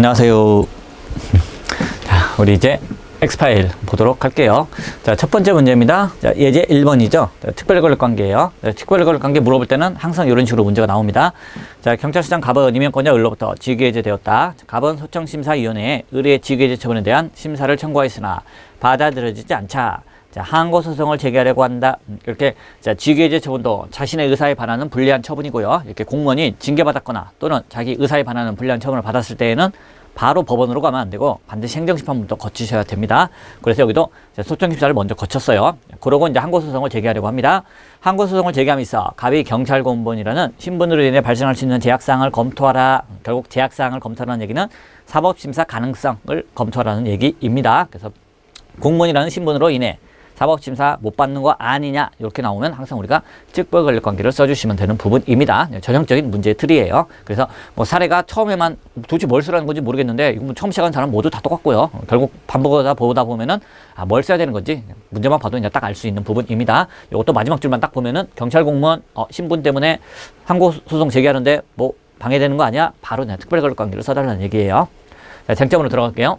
안녕하세요. 자, 우리 이제 X파일 보도록 할게요. 자, 첫 번째 문제입니다. 자, 예제 1번이죠. 특별권력관계예요. 특별권력관계 물어볼 때는 항상 이런 식으로 문제가 나옵니다. 자, 경찰서장 갑은 임명권자 을로부터 직위해제되었다. 갑은 소청심사위원회에 의뢰의 직위해제 처분에 대한 심사를 청구하였으나 받아들여지지 않자. 자, 항고소송을 제기하려고 한다. 이렇게, 자, 직위해제 처분도 자신의 의사에 반하는 불리한 처분이고요. 이렇게 공무원이 징계받았거나 또는 자기 의사에 반하는 불리한 처분을 받았을 때에는 바로 법원으로 가면 안 되고 반드시 행정심판부터 거치셔야 됩니다. 그래서 여기도 소청심사를 먼저 거쳤어요. 그러고 이제 항고소송을 제기하려고 합니다. 항고소송을 제기함에서 갑이 경찰공무원이라는 신분으로 인해 발생할 수 있는 제약사항을 검토하라. 결국 제약사항을 검토하라는 얘기는 사법심사 가능성을 검토하라는 얘기입니다. 그래서 공무원이라는 신분으로 인해 사법심사 못 받는 거 아니냐 이렇게 나오면 항상 우리가 특별권력관계를 써주시면 되는 부분입니다. 전형적인 문제의 틀이에요. 그래서 뭐 사례가 처음에만 도대체 뭘 쓰라는 건지 모르겠는데 이거 뭐 처음 시작하는 사람 모두 다 똑같고요. 결국 반복하다 보다 보면은 뭘 써야 되는 건지 문제만 봐도 이제 딱 알 수 있는 부분입니다. 이것도 마지막 줄만 딱 보면은 경찰 공무원 신분 때문에 항고소송 제기하는데 뭐 방해되는 거 아니야? 바로 그냥 특별권력관계를 써달라는 얘기예요. 자, 쟁점으로 들어갈게요.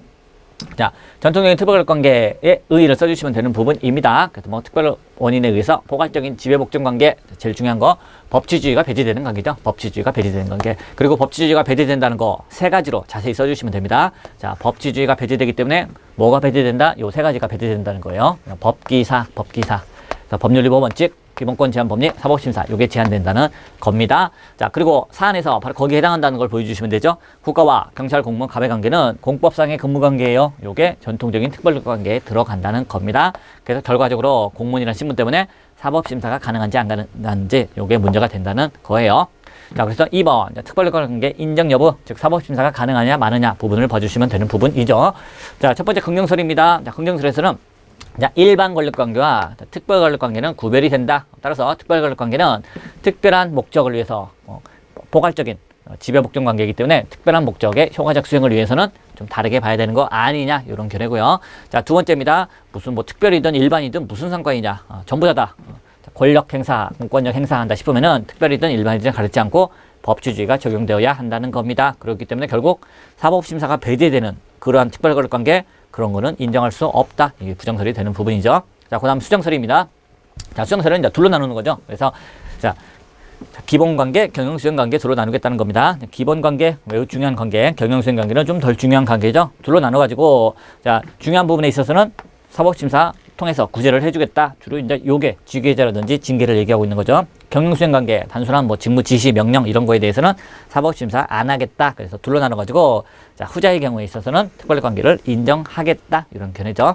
자, 전통적인 특별관계의 의의를 써주시면 되는 부분입니다. 그래서 뭐 특별 원인에 의해서 포괄적인 지배복종 관계, 제일 중요한 거 법치주의가 배제되는 관계죠. 법치주의가 배제되는 관계. 그리고 법치주의가 배제된다는 거 세 가지로 자세히 써주시면 됩니다. 자, 법치주의가 배제되기 때문에 뭐가 배제된다? 요 세 가지가 배제된다는 거예요. 법기사. 그래서 법률위법 원칙, 기본권 제한 법리, 사법심사 요게 제한된다는 겁니다. 자, 그리고 사안에서 바로 거기에 해당한다는 걸 보여주시면 되죠. 국가와 경찰 공무원 갑의 관계는 공법상의 근무관계예요. 요게 전통적인 특별관계에 들어간다는 겁니다. 그래서 결과적으로 공무원이라는 신분 때문에 사법심사가 가능한지 안 가능한지 요게 문제가 된다는 거예요. 자, 그래서 2번 특별관계 인정 여부, 즉 사법심사가 가능하냐 마느냐 부분을 봐주시면 되는 부분이죠. 자, 첫 번째 긍정설입니다. 자, 긍정설에서는 자, 일반 권력관계와 특별 권력관계는 구별이 된다. 따라서 특별 권력관계는 특별한 목적을 위해서 포괄적인 지배복종 관계이기 때문에 특별한 목적의 효과적 수행을 위해서는 좀 다르게 봐야 되는 거 아니냐 이런 견해고요. 자, 두 번째입니다. 무슨 뭐 특별이든 일반이든 무슨 상관이냐, 전부 다다 권력 행사, 공권력 행사한다 싶으면은 특별이든 일반이든 가르지 않고 법치주의가 적용되어야 한다는 겁니다. 그렇기 때문에 결국 사법심사가 배제되는 그러한 특별 권력관계 그런 거는 인정할 수 없다. 이게 부정설이 되는 부분이죠. 자, 그 다음 수정설입니다. 자, 수정설은 이제 둘로 나누는 거죠. 그래서, 자, 기본관계, 경영수행관계 둘로 나누겠다는 겁니다. 기본관계, 매우 중요한 관계, 경영수행관계는 좀 덜 중요한 관계죠. 둘로 나눠가지고, 자, 중요한 부분에 있어서는 사법심사 통해서 구제를 해주겠다. 주로 이제 요게 직위해제라든지 징계를 얘기하고 있는 거죠. 경영수행관계, 단순한 뭐 직무 지시, 명령 이런 거에 대해서는 사법심사 안 하겠다. 그래서 둘로 나눠가지고 자, 후자의 경우에 있어서는 특별관계를 인정하겠다. 이런 견해죠.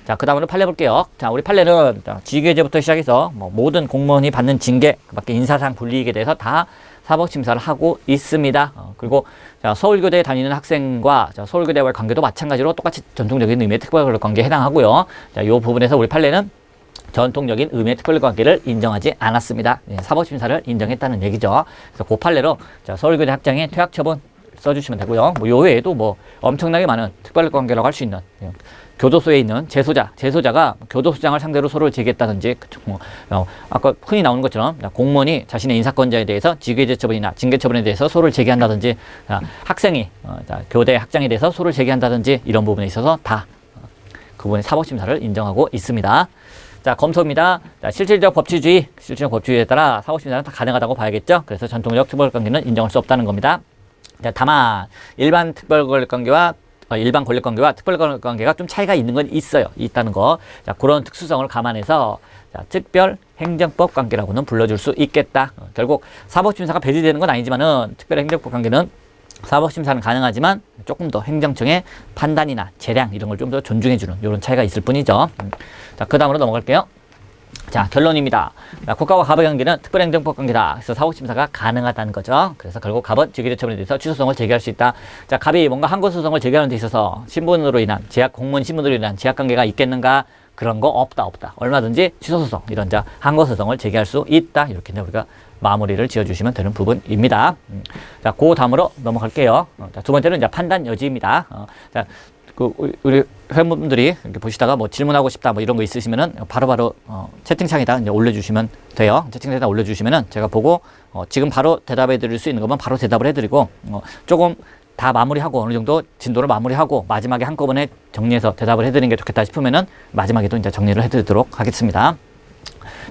자, 그 다음으로 판례 볼게요. 자, 우리 판례는 직위해제부터 시작해서 뭐 모든 공무원이 받는 징계, 그밖에 인사상 불이익에 대해서 다 사법심사를 하고 있습니다. 그리고 자, 서울교대에 다니는 학생과 자, 서울교대와의 관계도 마찬가지로 똑같이 전통적인 의미의 특별관계에 해당하고요. 자, 이 부분에서 우리 판례는 전통적인 의미의 특별관계를 인정하지 않았습니다. 예, 사법심사를 인정했다는 얘기죠. 그래서 그 판례로 자, 서울교대 학장의 퇴학처분 써주시면 되고요. 뭐 요 외에도 뭐 엄청나게 많은 특별관계라고 할 수 있는 교도소에 있는 재소자가 교도소장을 상대로 소를 제기했다든지, 아까 흔히 나오는 것처럼 공무원이 자신의 인사권자에 대해서 직위해제 처분이나 징계 처분에 대해서 소를 제기한다든지, 학생이 교대 학장에 대해서 소를 제기한다든지 이런 부분에 있어서 다 그분의 사법심사를 인정하고 있습니다. 자, 검토입니다. 자, 실질적 법치주의에 따라 사법심사는 다 가능하다고 봐야겠죠. 그래서 전통적 특별관계는 인정할 수 없다는 겁니다. 자, 다만 일반 특별권력관계와 일반 권력관계와 특별권력관계가 좀 차이가 있는 건 있다는 거. 자, 그런 특수성을 감안해서 자, 특별 행정법 관계라고는 불러줄 수 있겠다. 결국 사법심사가 배제되는 건 아니지만은 특별 행정법 관계는 사법심사는 가능하지만 조금 더 행정청의 판단이나 재량 이런 걸 좀 더 존중해주는 이런 차이가 있을 뿐이죠. 자, 그 다음으로 넘어갈게요. 자, 결론입니다. 자, 국가와 갑의 관계는 특별행정법 관계다. 그래서 사법심사가 가능하다는 거죠. 그래서 결국 갑은 직위해제 처분에 대해서 취소성을 제기할 수 있다. 자, 갑이 뭔가 항고소송을 제기하는 데 있어서 신분으로 인한 공무원 신분으로 인한 제약관계가 있겠는가? 그런 거 없다. 얼마든지 취소소송 이런 항고소송을 제기할 수 있다. 이렇게 우리가 마무리를 지어주시면 되는 부분입니다. 자, 그 다음으로 넘어갈게요. 자, 두 번째는 이제 판단 여지입니다. 자, 우리 회원분들이 이렇게 보시다가 뭐 질문하고 싶다 뭐 이런 거 있으시면은 바로바로 채팅창에다 이제 올려주시면 돼요. 채팅창에다 올려주시면은 제가 보고 지금 바로 대답해 드릴 수 있는 것만 바로 대답을 해드리고 조금 다 마무리하고 어느 정도 진도를 마무리하고 마지막에 한꺼번에 정리해서 대답을 해드리는 게 좋겠다 싶으면은 마지막에도 이제 정리를 해드리도록 하겠습니다.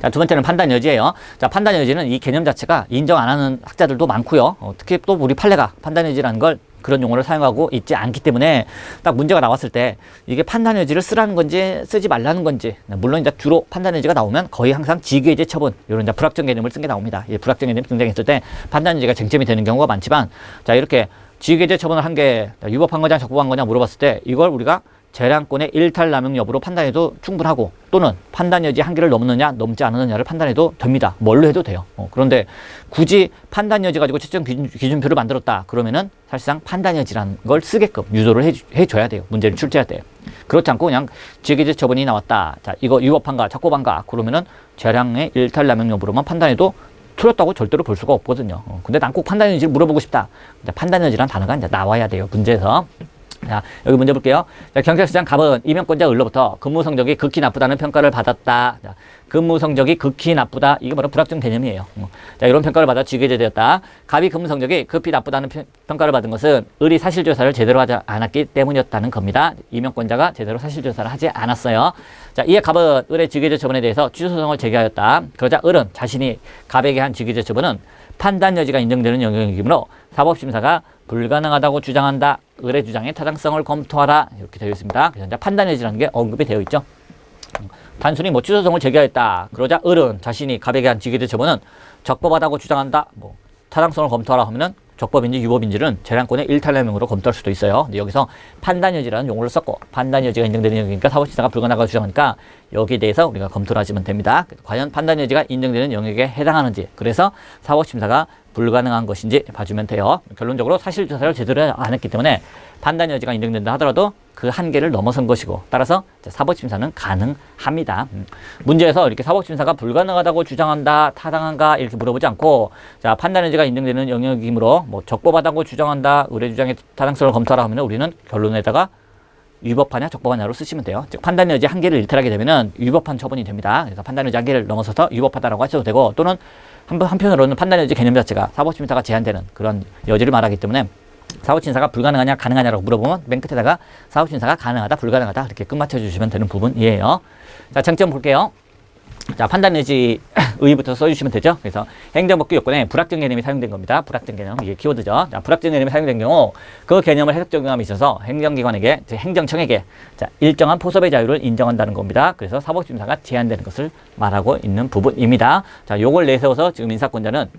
자, 두 번째는 판단 여지예요. 자, 판단 여지는 이 개념 자체가 인정 안 하는 학자들도 많고요. 특히 또 우리 판례가 판단 여지라는 걸 그런 용어를 사용하고 있지 않기 때문에 딱 문제가 나왔을 때 이게 판단 여지를 쓰라는 건지 쓰지 말라는 건지, 물론 이제 주로 판단 여지가 나오면 거의 항상 직외제 처분 이런 이제 불확정 개념을 쓴 게 나옵니다. 이 불확정 개념이 등장했을 때 판단 여지가 쟁점이 되는 경우가 많지만, 자, 이렇게 직외제 처분을 한 게 위법한 거냐 적법한 거냐 물어봤을 때 이걸 우리가 재량권의 일탈 남용 여부로 판단해도 충분하고, 또는 판단 여지 한계를 넘느냐 넘지 않느냐를 판단해도 됩니다. 뭘로 해도 돼요. 그런데 굳이 판단 여지 가지고 채점 기준표를 만들었다 그러면은 사실상 판단 여지라는 걸 쓰게끔 유도를 해줘야 돼요. 문제를 출제할 때. 그렇지 않고 그냥 직외제 처분이 나왔다, 자, 이거 위법한가 적법한가 그러면은 재량의 일탈 남용 여부로만 판단해도 틀렸다고 절대로 볼 수가 없거든요. 근데 난 꼭 판단 여지를 물어보고 싶다. 판단 여지라는 단어가 이제 나와야 돼요, 문제에서. 자, 여기 문제 볼게요. 자, 경찰서장 갑은 임용권자 을로부터 근무 성적이 극히 나쁘다는 평가를 받았다. 자, 근무 성적이 극히 나쁘다. 이게 바로 불확정 개념이에요. 자, 이런 평가를 받아 직외제 되었다. 갑이 근무 성적이 극히 나쁘다는 평가를 받은 것은 을이 사실조사를 제대로 하지 않았기 때문이었다는 겁니다. 임용권자가 제대로 사실조사를 하지 않았어요. 자, 이에 갑은 을의 직외제 처분에 대해서 취소소송을 제기하였다. 그러자 을은 자신이 갑에게 한 직외제 처분은 판단 여지가 인정되는 영역이므로 사법심사가 불가능하다고 주장한다. 을의 주장의 타당성을 검토하라. 이렇게 되어 있습니다. 그래서 이제 판단 여지라는 게 언급이 되어 있죠. 단순히 뭐 취소소송을 제기하였다. 그러자 을은 자신이 갑에게 한 직외제 처분은 적법하다고 주장한다. 뭐 타당성을 검토하라 하면은 적법인지 유법인지는 재량권의 일탈남용으로 검토할 수도 있어요. 근데 여기서 판단 여지라는 용어를 썼고, 판단 여지가 인정되는 영역이니까 사법심사가 불가능하다고 주장하니까 여기에 대해서 우리가 검토를 하시면 됩니다. 과연 판단 여지가 인정되는 영역에 해당하는지, 그래서 사법심사가 불가능한 것인지 봐주면 돼요. 결론적으로 사실조사를 제대로 안 했기 때문에 판단 여지가 인정된다 하더라도 그 한계를 넘어선 것이고, 따라서 사법심사는 가능합니다. 문제에서 이렇게 사법심사가 불가능하다고 주장한다, 타당한가 이렇게 물어보지 않고, 자, 판단 여지가 인정되는 영역이므로 뭐 적법하다고 주장한다, 을의 주장의 타당성을 검토하라 하면 우리는 결론에다가 위법하냐 적법하냐로 쓰시면 돼요. 즉 판단 여지 한계를 일탈하게 되면은 위법한 처분이 됩니다. 그래서 판단 여지 한계를 넘어서서 위법하다라고 하셔도 되고, 또는 한편으로는 판단 여지 개념 자체가 사법심사가 제한되는 그런 여지를 말하기 때문에 사법심사가 불가능하냐 가능하냐라고 물어보면 맨 끝에다가 사법심사가 가능하다 불가능하다 이렇게 끝마쳐 주시면 되는 부분이에요. 자, 장점 볼게요. 자, 판단 여지 의의부터 써주시면 되죠. 그래서 행정법규 요건에 불확정 개념이 사용된 겁니다. 불확정 개념, 이게 키워드죠. 자, 불확정 개념이 사용된 경우 그 개념을 해석 적용함에 있어서 행정기관에게, 즉 행정청에게 자, 일정한 포섭의 자유를 인정한다는 겁니다. 그래서 사법심사가 제한되는 것을 말하고 있는 부분입니다. 자, 요걸 내세워서 지금 인사권자는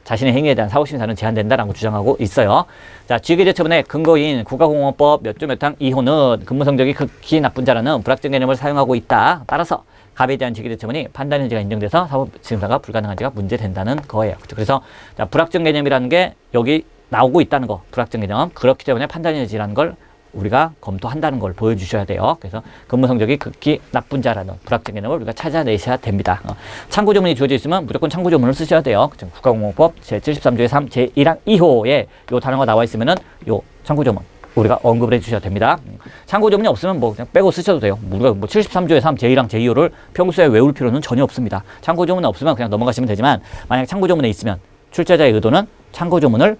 자신의 행위에 대한 사법심사는 제한된다라고 주장하고 있어요. 자, 직외제 처분의 근거인 국가공무원법 몇 조 몇 항 2호는 근무 성적이 극히 나쁜 자라는 불확정 개념을 사용하고 있다. 따라서 갑에 대한 직외제 처분이 판단 여지가 인정돼서 사법심사가 불가능한지가 문제된다는 거예요. 그래서 자, 불확정 개념이라는 게 여기 나오고 있다는 거, 불확정 개념. 그렇기 때문에 판단 여지라는 걸 우리가 검토한다는 걸 보여주셔야 돼요. 그래서 근무 성적이 극히 나쁜 자라는 불확정 개념을 우리가 찾아내셔야 됩니다. 참고조문이 주어져 있으면 무조건 참고조문을 쓰셔야 돼요. 국가공무원법 제73조의 3, 제1항 2호에 요 단어가 나와 있으면은 요 참고조문 우리가 언급을 해주셔야 됩니다. 참고조문이 없으면 뭐 그냥 빼고 쓰셔도 돼요. 우리가 뭐 73조의 3, 제1항, 제2호를 평소에 외울 필요는 전혀 없습니다. 참고조문 없으면 그냥 넘어가시면 되지만, 만약 참고조문에 있으면 출제자의 의도는 참고조문을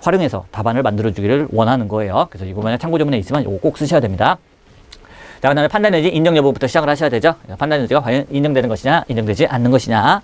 활용해서 답안을 만들어주기를 원하는 거예요. 그래서 이거 만약 참고조문에 있으면 이거 꼭 쓰셔야 됩니다. 자, 그 다음에 판단 여지 인정 여부부터 시작을 하셔야 되죠. 판단 여지가 과연 인정되는 것이냐, 인정되지 않는 것이냐.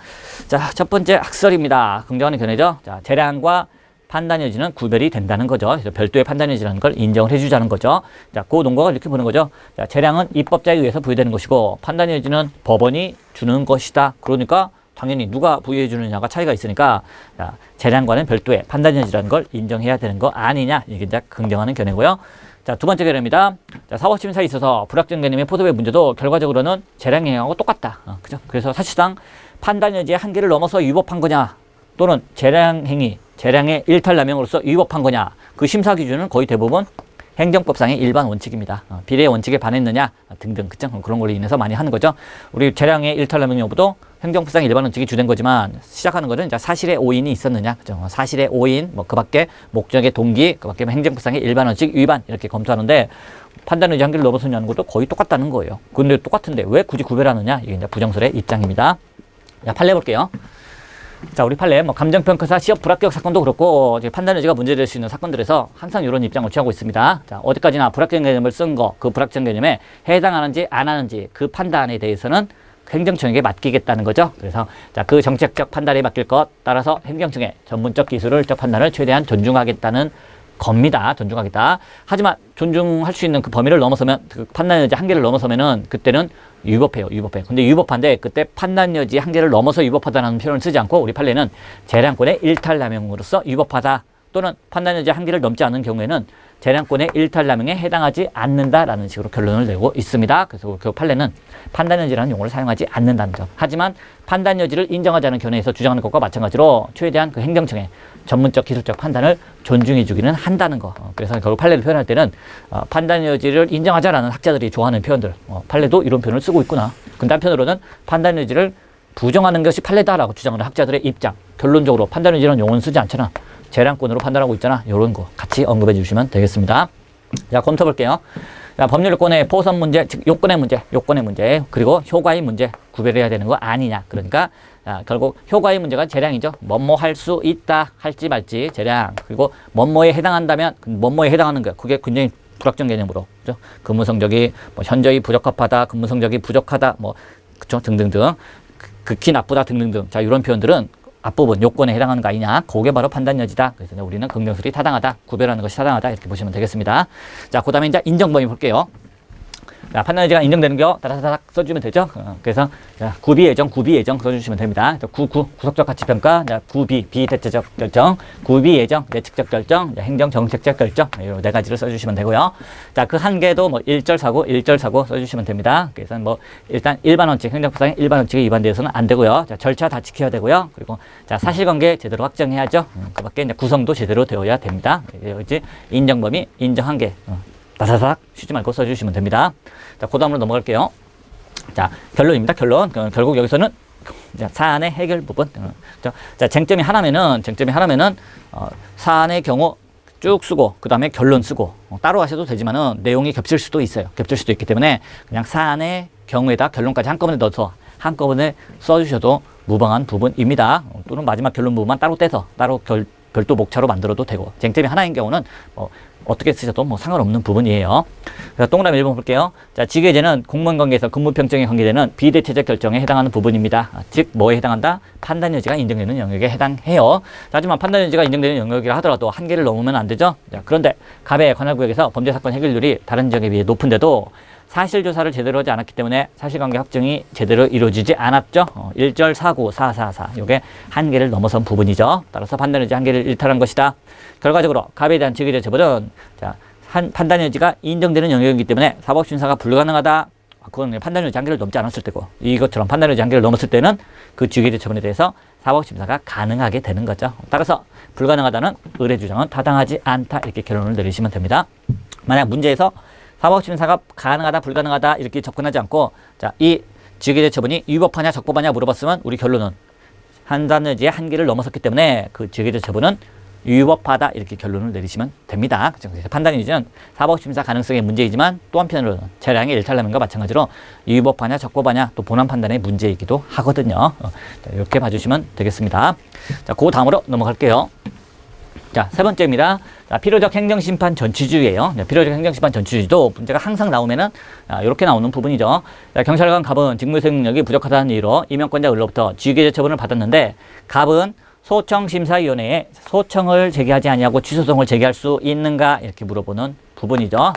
자, 첫 번째 학설입니다. 긍정하는 견해죠. 자, 재량과 판단 여지는 구별이 된다는 거죠. 그래서 별도의 판단 여지라는 걸 인정을 해주자는 거죠. 자, 그 논거가 이렇게 보는 거죠. 자, 재량은 입법자에 의해서 부여되는 것이고, 판단 여지는 법원이 주는 것이다. 그러니까 당연히 누가 부여해 주느냐가 차이가 있으니까, 자, 재량과는 별도의 판단 여지라는 걸 인정해야 되는 거 아니냐. 이게 이제 긍정하는 견해고요. 자, 두 번째 견해입니다. 자, 사법심사에 있어서 불확정 개념의 포섭의 문제도 결과적으로는 재량 행위하고 똑같다. 그죠? 그래서 사실상 판단 여지의 한계를 넘어서 위법한 거냐, 또는 재량 행위, 재량의 일탈남용으로서 위법한 거냐, 그 심사 기준은 거의 대부분 행정법상의 일반 원칙입니다. 비례의 원칙에 반했느냐 등등, 그쵸? 그런 걸로 인해서 많이 하는 거죠. 우리 재량의 일탈남용 여부도 행정법상 일반 원칙이 주된 거지만, 시작하는 것은 이제 사실의 오인이 있었느냐, 그죠? 사실의 오인, 뭐 그 밖에 목적의 동기, 그 밖에 행정법상의 일반 원칙 위반 이렇게 검토하는데, 판단 의지 한계를 넘어서냐는 것도 거의 똑같다는 거예요. 근데 똑같은데 왜 굳이 구별하느냐, 이게 이제 부정설의 입장입니다. 자, 판례 볼게요. 자, 우리 판례 뭐 감정평가사 시험 불합격 사건도 그렇고 판단 여지가 문제될 수 있는 사건들에서 항상 이런 입장을 취하고 있습니다. 자, 어디까지나 불합격 개념을 쓴 거, 그 불합격 개념에 해당하는지 안 하는지 그 판단에 대해서는 행정청에게 맡기겠다는 거죠. 그래서 자, 그 정책적 판단에 맡길 것 따라서 행정청의 전문적 기술적 판단을 최대한 존중하겠다는 겁니다. 존중하겠다. 하지만 존중할 수 있는 그 범위를 넘어서면 그 판단 여지 한계를 넘어서면은 그때는 위법해요. 위법해. 근데 위법한데 그때 판단 여지 한계를 넘어서 위법하다는 표현을 쓰지 않고 우리 판례는 재량권의 일탈남용으로서 위법하다 또는 판단 여지 한계를 넘지 않는 경우에는 재량권의 일탈남용에 해당하지 않는다라는 식으로 결론을 내고 있습니다. 그래서 그 판례는 판단 여지라는 용어를 사용하지 않는다는 점. 하지만 판단 여지를 인정하자는 견해에서 주장하는 것과 마찬가지로 최대한 그 행정청의 전문적 기술적 판단을 존중해 주기는 한다는 거. 그래서 결국 판례를 표현할 때는 판단 여지를 인정하자라는 학자들이 좋아하는 표현들. 판례도 이런 표현을 쓰고 있구나. 근데 한편으로는 판단 여지를 부정하는 것이 판례다라고 주장하는 학자들의 입장. 결론적으로 판단 여지라는 용어는 쓰지 않잖아. 재량권으로 판단하고 있잖아. 이런 거 같이 언급해 주시면 되겠습니다. 자, 검토해 볼게요. 자, 법률권의 포선 문제, 즉 요건의 문제, 그리고 효과의 문제 구별해야 되는 거 아니냐. 그러니까 결국 효과의 문제가 재량이죠. 뭐뭐 할 수 있다, 할지 말지 재량. 그리고 뭐뭐에 해당한다면 뭐뭐에 해당하는 거. 그게 굉장히 불확정 개념으로, 그죠? 근무 성적이 뭐 현저히 부적합하다, 근무 성적이 부족하다, 뭐 그쵸 등등등, 극히 나쁘다 등등등. 자, 이런 표현들은 앞부분 요건에 해당하는 거 아니냐. 그게 바로 판단 여지다. 그래서 우리는 긍정술이 타당하다. 구별하는 것이 타당하다. 이렇게 보시면 되겠습니다. 자, 그 다음에 이제 인정범위 볼게요. 자, 판단 여지가 인정되는 거 다다닥 써주면 되죠. 그래서 자, 구비예정 써주시면 됩니다. 구속적 가치평가, 자, 비대체적 결정, 구비예정, 예측적 결정, 행정정책적 결정, 이 네 가지를 써주시면 되고요. 자, 그 한 개도 뭐 일절사고 써주시면 됩니다. 그래서 뭐 일단 일반 원칙, 행정법상의 일반 원칙에 위반되어서는 안 되고요. 자, 절차 다 지켜야 되고요. 그리고 자, 사실관계 제대로 확정해야죠. 그 밖에 이제 구성도 제대로 되어야 됩니다. 이제 인정범위, 인정한계. 다사삭 쉬지 말고 써주시면 됩니다. 자, 그 다음으로 넘어갈게요. 자, 결론입니다. 결론. 결국 여기서는 사안의 해결 부분. 자, 쟁점이 하나면은 사안의 경우 쭉 쓰고 그 다음에 결론 쓰고 따로 하셔도 되지만은 내용이 겹칠 수도 있어요. 겹칠 수도 있기 때문에 그냥 사안의 경우에다 결론까지 한꺼번에 넣어서 한꺼번에 써주셔도 무방한 부분입니다. 또는 마지막 결론 부분만 따로 떼서 따로 별도 목차로 만들어도 되고 쟁점이 하나인 경우는 어떻게 쓰셔도 뭐 상관없는 부분이에요. 그래서 동그라미 1번 볼게요. 자, 직외제는 공무원 관계에서 근무 평정에 관계되는 비대체적 결정에 해당하는 부분입니다. 즉, 뭐에 해당한다? 판단 여지가 인정되는 영역에 해당해요. 자, 하지만 판단 여지가 인정되는 영역이라 하더라도 한계를 넘으면 안 되죠. 자, 그런데 갑의 관할구역에서 범죄 사건 해결률이 다른 지역에 비해 높은데도 사실 조사를 제대로 하지 않았기 때문에 사실관계 확정이 제대로 이루어지지 않았죠. 1절 4구 444 이게 한계를 넘어선 부분이죠. 따라서 판단 여지 한계를 일탈한 것이다. 결과적으로 갑에 대한 직위제 처벌은 자, 판단 여지가 인정되는 영역이기 때문에 사법심사가 불가능하다. 그건 판단 여지 한계를 넘지 않았을 때고 이것처럼 판단 여지 한계를 넘었을 때는 그 직위제 처분에 대해서 사법심사가 가능하게 되는 거죠. 따라서 불가능하다는 의뢰 주장은 타당하지 않다. 이렇게 결론을 내리시면 됩니다. 만약 문제에서 사법심사가 가능하다, 불가능하다 이렇게 접근하지 않고 자, 이 직위제 처분이 위법하냐, 적법하냐 물어봤으면 우리 결론은 판단 여지의 한계를 넘어섰기 때문에 그 직위제 처분은 위법하다 이렇게 결론을 내리시면 됩니다. 그래서 판단 여지는 사법심사 가능성의 문제이지만 또 한편으로는 재량의 일탈남용과 마찬가지로 위법하냐, 적법하냐 또 본안 판단의 문제이기도 하거든요. 자, 이렇게 봐주시면 되겠습니다. 자, 그 다음으로 넘어갈게요. 자, 세 번째입니다. 자, 필요적 행정심판 전취주의예요. 필요적 행정심판 전취주의도 문제가 항상 나오면은 이렇게 나오는 부분이죠. 자, 경찰관 갑은 직무수행 능력이 부족하다는 이유로 임명권자 을로부터 직위제 처분을 받았는데 갑은 소청심사위원회에 소청을 제기하지 아니하고 취소송을 제기할 수 있는가 이렇게 물어보는 부분이죠.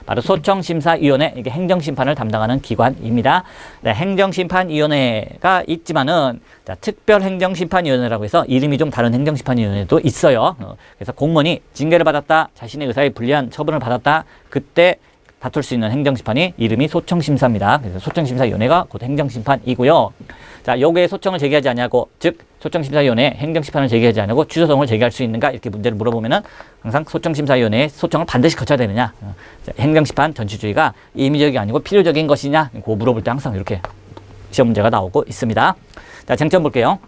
바로 소청심사위원회, 이게 행정심판을 담당하는 기관입니다. 네, 행정심판위원회가 있지만은 자, 특별행정심판위원회라고 해서 이름이 좀 다른 행정심판위원회도 있어요. 그래서 공무원이 징계를 받았다, 자신의 의사에 불리한 처분을 받았다, 그때 다툴 수 있는 행정심판이 이름이 소청심사입니다. 그래서 소청심사위원회가 곧 행정심판이고요. 자, 요게 소청을 제기하지 않냐고, 즉 소청심사위원회에 행정심판을 제기하지 않고 취소송을 제기할 수 있는가 이렇게 문제를 물어보면은 항상 소청심사위원회에 소청을 반드시 거쳐야 되느냐, 자, 행정심판 전취주의가 임의적이 아니고 필요적인 것이냐, 그거 물어볼 때 항상 이렇게 시험 문제가 나오고 있습니다. 자, 쟁점 볼게요.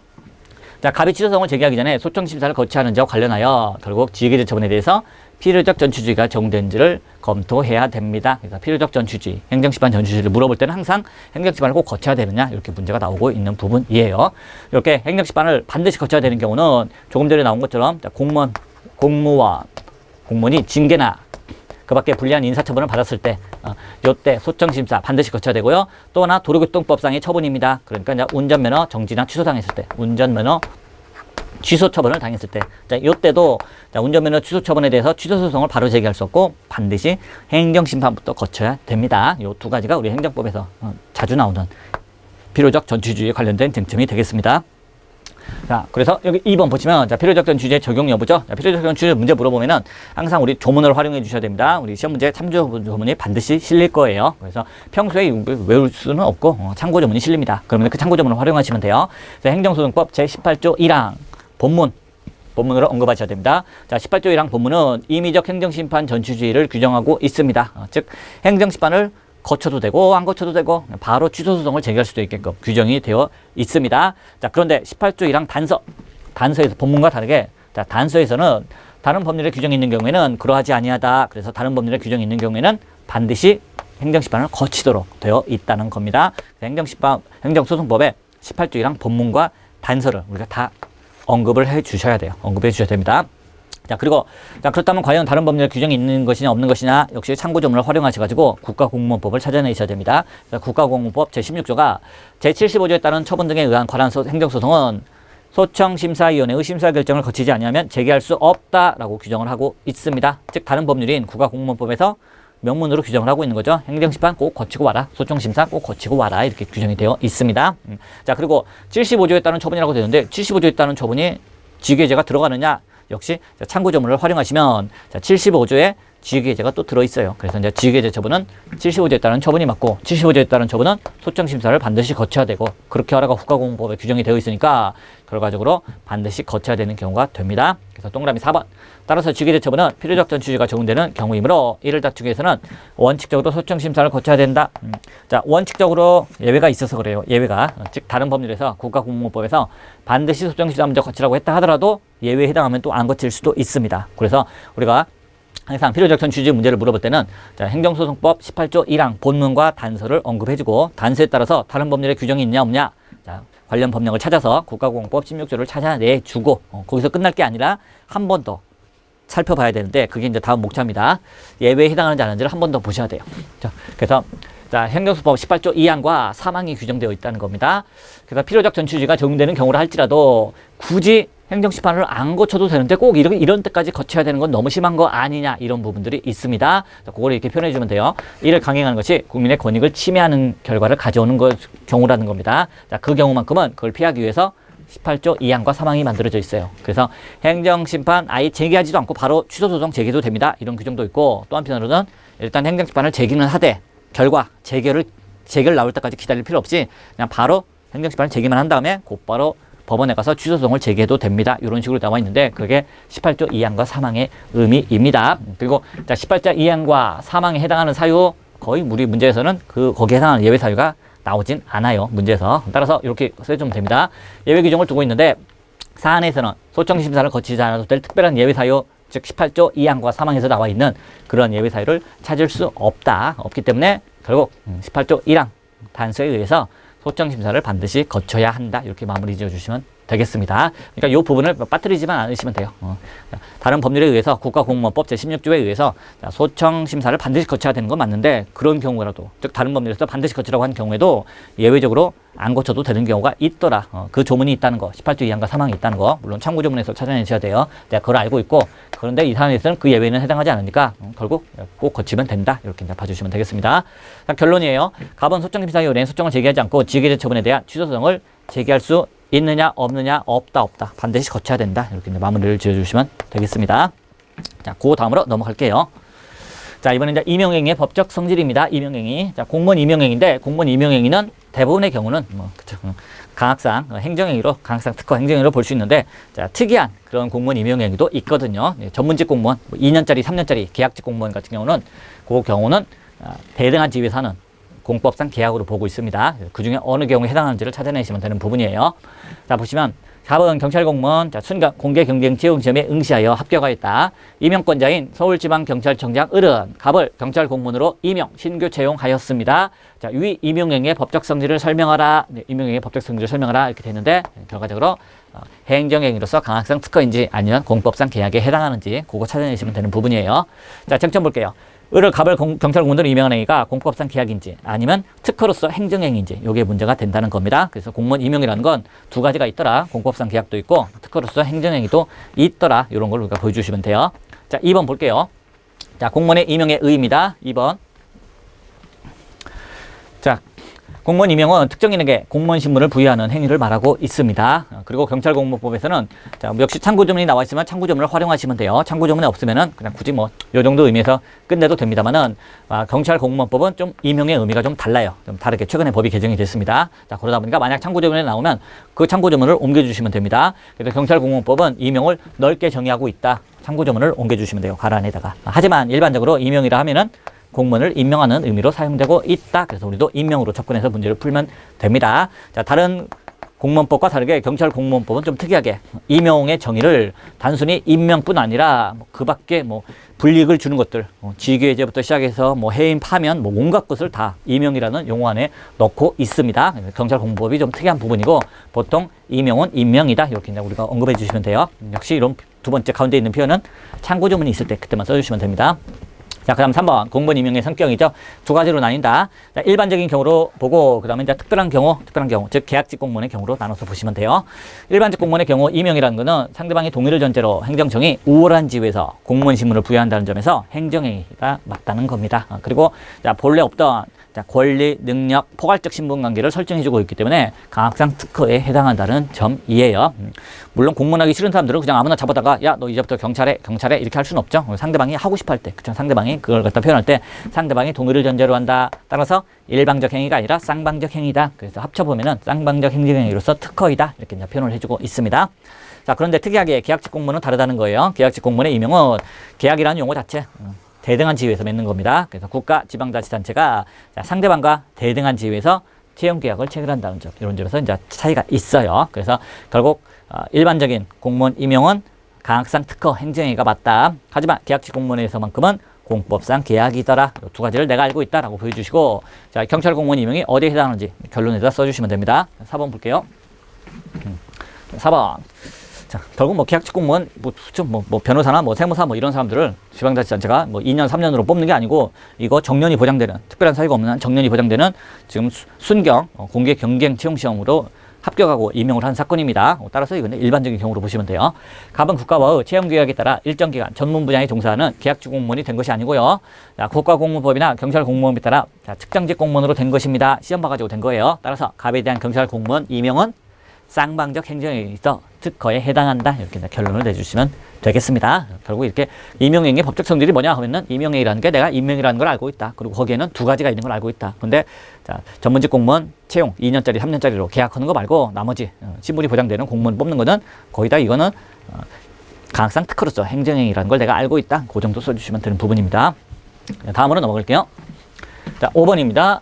자, 갑이 취소송을 제기하기 전에 소청심사를 거치하는 지와 관련하여 결국 직위제 처분에 대해서 필요적 전취주의가 적용된지를 검토해야 됩니다. 그래서 필요적 전취주의, 행정심판 전취주의를 물어볼 때는 항상 행정심판을 꼭 거쳐야 되느냐 이렇게 문제가 나오고 있는 부분이에요. 이렇게 행정심판을 반드시 거쳐야 되는 경우는 조금 전에 나온 것처럼 공무원이 징계나 그 밖에 불리한 인사처분을 받았을 때 요때 소청심사 반드시 거쳐야 되고요. 또 하나 도로교통법상의 처분입니다. 그러니까 이제 운전면허 정지나 취소당했을 때, 운전면허 취소 처분을 당했을 때, 자, 요때도 운전면허 취소 처분에 대해서 취소소송을 바로 제기할 수 없고 반드시 행정심판부터 거쳐야 됩니다. 요 두 가지가 우리 행정법에서 자주 나오는 필요적 전취주의에 관련된 쟁점이 되겠습니다. 자, 그래서 여기 2번 보시면, 자, 필요적 전취주의 적용 여부죠. 자, 필요적 전취주의 문제 물어보면은 항상 우리 조문을 활용해 주셔야 됩니다. 우리 시험 문제 참조 조문이 반드시 실릴 거예요. 그래서 평소에 외울 수는 없고, 참고 조문이 실립니다. 그러면 그 참고 조문을 활용하시면 돼요. 그래서 행정소송법 제18조 1항 본문으로 언급하셔야 됩니다. 자, 18조 1항 본문은 임의적 행정심판 전취주의를 규정하고 있습니다. 즉, 행정심판을 거쳐도 되고 안 거쳐도 되고 바로 취소소송을 제기할 수도 있게끔 규정이 되어 있습니다. 자, 그런데 18조 1항 단서에서 본문과 다르게, 자, 단서에서는 다른 법률의 규정이 있는 경우에는 그러하지 아니하다. 그래서 다른 법률의 규정이 있는 경우에는 반드시 행정심판을 거치도록 되어 있다는 겁니다. 행정소송법의 18조 1항 본문과 단서를 우리가 다 언급을 해 주셔야 돼요. 언급해 주셔야 됩니다. 자, 그리고, 자, 그렇다면 과연 다른 법률 규정이 있는 것이냐 없는 것이냐, 역시 참고조문을 활용하셔가지고 국가공무원법을 찾아내셔야 됩니다. 국가공무원법 제16조가 제75조에 따른 처분 등에 의한 관한 행정소송은 소청심사위원회의 심사결정을 거치지 아니하면 제기할 수 없다라고 규정을 하고 있습니다. 즉, 다른 법률인 국가공무원법에서 명문으로 규정을 하고 있는 거죠. 행정심판 꼭 거치고 와라. 소청심사 꼭 거치고 와라. 이렇게 규정이 되어 있습니다. 자, 그리고 75조에 따른 처분이라고 되는데 75조에 따른 처분이 직위계제가 들어가느냐? 역시 참고조문을 활용하시면, 자, 75조에 직위계제가 또 들어있어요. 그래서 이제 직위계제 처분은 75조에 따른 처분이 맞고 75조에 따른 처분은 소청심사를 반드시 거쳐야 되고, 그렇게 하라고 국가공무법에 규정이 되어 있으니까 결과적으로 반드시 거쳐야 되는 경우가 됩니다. 그래서 동그라미 4번. 따라서 직위계제 처분은 필요적 전취주의가 적용되는 경우이므로 이를 다투기 위해서는 원칙적으로 소청심사를 거쳐야 된다. 자, 원칙적으로 예외가 있어서 그래요. 예외가. 즉, 다른 법률에서 국가공무원법에서 반드시 소청심사 먼저 거치라고 했다 하더라도 예외에 해당하면 또 안 거칠 수도 있습니다. 그래서 우리가 항상 필요적 전취주의 문제를 물어볼 때는, 자, 행정소송법 18조 1항 본문과 단서를 언급해주고, 단서에 따라서 다른 법률의 규정이 있냐 없냐, 자, 관련 법령을 찾아서 국가공무원법 16조를 찾아내주고, 거기서 끝날 게 아니라 한 번 더 살펴봐야 되는데, 그게 이제 다음 목차입니다. 예외에 해당하는지 안 하는지를 한 번 더 보셔야 돼요. 자, 그래서, 자, 행정소송법 18조 2항과 3항이 규정되어 있다는 겁니다. 그래서 필요적 전취주의가 적용되는 경우라 할지라도 굳이 행정심판을 안 거쳐도 되는데 꼭 이런 때까지 거쳐야 되는 건 너무 심한 거 아니냐, 이런 부분들이 있습니다. 그걸 이렇게 표현해 주면 돼요. 이를 강행하는 것이 국민의 권익을 침해하는 결과를 가져오는 경우라는 겁니다. 자, 그 경우만큼은 그걸 피하기 위해서 18조 2항과 3항이 만들어져 있어요. 그래서 행정심판 아예 제기하지도 않고 바로 취소소송 제기도 됩니다. 이런 규정도 있고, 또 한편으로는 일단 행정심판을 제기는 하되 결과 재결 나올 때까지 기다릴 필요 없이 그냥 바로 행정심판을 제기만 한 다음에 곧바로 법원에 가서 취소소송을 제기해도 됩니다. 이런 식으로 나와 있는데 그게 18조 2항과 3항의 의미입니다. 그리고, 자, 18조 2항과 3항에 해당하는 사유, 거의 우리 문제에서는 거기에 해당하는 예외 사유가 나오진 않아요. 문제에서. 따라서 이렇게 써주면 됩니다. 예외 규정을 두고 있는데 사안에서는 소청심사를 거치지 않아도 될 특별한 예외 사유, 즉 18조 2항과 3항에서 나와 있는 그런 예외 사유를 찾을 수 없기 때문에 결국 18조 1항 단서에 의해서 소청심사를 반드시 거쳐야 한다. 이렇게 마무리 지어주시면 되겠습니다. 그러니까 이 부분을 빠뜨리지만 않으시면 돼요. 다른 법률에 의해서 국가공무원법 제16조에 의해서 소청심사를 반드시 거쳐야 되는 건 맞는데, 그런 경우라도, 즉 다른 법률에서 반드시 거치라고 하는 경우에도 예외적으로 안 거쳐도 되는 경우가 있더라. 그 조문이 있다는 거, 18조 2항과 3항이 있다는 거, 물론 참고조문에서 찾아내셔야 돼요. 내가 그걸 알고 있고, 그런데 이 사안에서는 그 예외는 해당하지 않으니까 결국 꼭 거치면 된다. 이렇게 이제 봐주시면 되겠습니다. 자, 결론이에요. 가번 소청심사위원회는 소청을 제기하지 않고 직위계제 처분에 대한 취소소송을 제기할 수 있느냐 없느냐, 없다 반드시 거쳐야 된다. 이렇게 이제 마무리를 지어주시면 되겠습니다. 자, 그 다음으로 넘어갈게요. 자, 이번엔 이제 임용행위의 법적 성질입니다. 임용행위. 자, 공무원 임용행위인데, 공무원 임용행위는 대부분의 경우는 그쵸, 강학상 행정행위로, 강학상 특허 행정행위로 볼 수 있는데, 자, 특이한 그런 공무원 임용행위도 있거든요. 전문직 공무원, 2년짜리, 3년짜리 계약직 공무원 같은 경우는 그 경우는 대등한 지위에서 하는 공법상 계약으로 보고 있습니다. 그 중에 어느 경우에 해당하는지를 찾아내시면 되는 부분이에요. 자, 보시면 4번 경찰 공무원 순간 공개 경쟁 채용 시험에 응시하여 합격하였다. 임용권자인 서울지방경찰청장 을은 갑을 경찰 공무원으로 임용, 신규 채용하였습니다. 자, 위 임용행위의 법적 성질을 설명하라. 네, 임용행위의 법적 성질을 설명하라 이렇게 되는데 결과적으로 행정행위로서 강학상 특허인지 아니면 공법상 계약에 해당하는지 그거 찾아내시면 되는 부분이에요. 자, 쟁점 볼게요. 을을 갑을 경찰 공무원으로 임명한 행위가 공법상 계약인지 아니면 특허로서 행정행위인지 이게 문제가 된다는 겁니다. 그래서 공무원 임명이라는 건 두 가지가 있더라. 공법상 계약도 있고 특허로서 행정행위도 있더라. 이런 걸 우리가 보여주시면 돼요. 자, 2번 볼게요. 자, 공무원의 임명의 의의입니다. 2번. 자, 공무원 임명은 특정인에게 공무원 신분을 부여하는 행위를 말하고 있습니다. 그리고 경찰공무법에서는 자, 역시 참고조문이 나와 있으면 참고조문을 활용하시면 돼요. 참고조문이 없으면은 그냥 굳이 뭐 요 정도 의미에서 끝내도 됩니다만은 경찰공무원법은 좀 임명의 의미가 좀 달라요. 좀 다르게 최근에 법이 개정이 됐습니다. 자, 그러다 보니까 만약 참고조문이 나오면 그 참고조문을 옮겨주시면 됩니다. 그래서 경찰공무원법은 임명을 넓게 정의하고 있다. 참고조문을 옮겨주시면 돼요. 가로 안에다가. 하지만 일반적으로 임명이라 하면은 공무원을 임명하는 의미로 사용되고 있다. 그래서 우리도 임명으로 접근해서 문제를 풀면 됩니다. 자, 다른 공무원법과 다르게 경찰공무원법은 좀 특이하게 임용의 정의를 단순히 임명뿐 아니라 그 밖에 뭐 불이익을 주는 것들, 직위해제부터 시작해서 뭐 해임, 파면, 뭐 온갖 것을 다 임용이라는 용어 안에 넣고 있습니다. 경찰공무원법이 좀 특이한 부분이고 보통 임용은 임명이다. 이렇게 우리가 언급해 주시면 돼요. 역시 이런 두 번째 가운데 있는 표현은 참고조문이 있을 때 그때만 써주시면 됩니다. 자, 그 다음 3번 공무원 임명의 성격이죠. 두 가지로 나뉜다. 자, 일반적인 경우로 보고 그 다음에 이제 특별한 경우, 즉 계약직 공무원의 경우로 나눠서 보시면 돼요. 일반직 공무원의 경우 임명이라는 것은 상대방의 동의를 전제로 행정청이 우월한 지위에서 공무원 신분을 부여한다는 점에서 행정행위가 맞다는 겁니다. 그리고 자, 본래 없던 자, 권리, 능력, 포괄적 신분관계를 설정해주고 있기 때문에 강학상 특허에 해당한다는 점이에요. 물론 공무원하기 싫은 사람들은 그냥 아무나 잡아다가 야, 너 이제부터 경찰에 이렇게 할 수는 없죠. 상대방이 하고 싶어 할 때, 그쵸? 상대방이 그걸 갖다 표현할 때 상대방이 동의를 전제로 한다. 따라서 일방적 행위가 아니라 쌍방적 행위다. 그래서 합쳐보면은 쌍방적 행정행위로서 특허이다. 이렇게 이제 표현을 해주고 있습니다. 자, 그런데 특이하게 계약직 공무원은 다르다는 거예요. 계약직 공무원의 임명은 계약이라는 용어 자체 대등한 지위에서 맺는 겁니다. 그래서 국가, 지방자치단체가 상대방과 대등한 지위에서 채용계약을 체결한다는 점, 이런 점에서 이제 차이가 있어요. 그래서 결국 일반적인 공무원 임용은 강학상 특허 행정행위가 맞다. 하지만 계약직 공무원에서만큼은 공법상 계약이더라. 이 두 가지를 내가 알고 있다라고 보여주시고, 자, 경찰 공무원 임용이 어디에 해당하는지 결론에다 써주시면 됩니다. 4번 볼게요. 4번. 자, 결국 뭐 계약직 공무원, 뭐 변호사나 뭐 세무사 뭐 이런 사람들을 지방자치단체가 뭐 2년, 3년으로 뽑는 게 아니고 이거 정년이 보장되는, 특별한 사유가 없는 한 정년이 보장되는 지금 순경 공개 경쟁 채용 시험으로 합격하고 임명을 한 사건입니다. 따라서 이거는 일반적인 경우로 보시면 돼요. 갑은 국가와의 채용 계약에 따라 일정 기간 전문 분야에 종사하는 계약직 공무원이 된 것이 아니고요. 자, 국가공무법이나 경찰 공무원에 따라 자, 특정직 공무원으로 된 것입니다. 시험 봐가지고 된 거예요. 따라서 갑에 대한 경찰 공무원 임명은 쌍방적 행정행위에 있어 특허에 해당한다. 이렇게 결론을 내주시면 되겠습니다. 결국 이렇게 임명행위의 법적 성질이 뭐냐 하면은 임명행위라는 게 내가 임명이라는 걸 알고 있다. 그리고 거기에는 두 가지가 있는 걸 알고 있다. 근데 자, 전문직 공무원 채용 2년짜리, 3년짜리로 계약하는 거 말고 나머지 신분이 보장되는 공무원 뽑는 거는 거의 다 이거는 강학상 특허로서 행정행위라는 걸 내가 알고 있다. 그 정도 써주시면 되는 부분입니다. 다음으로 넘어갈게요. 자, 5번입니다.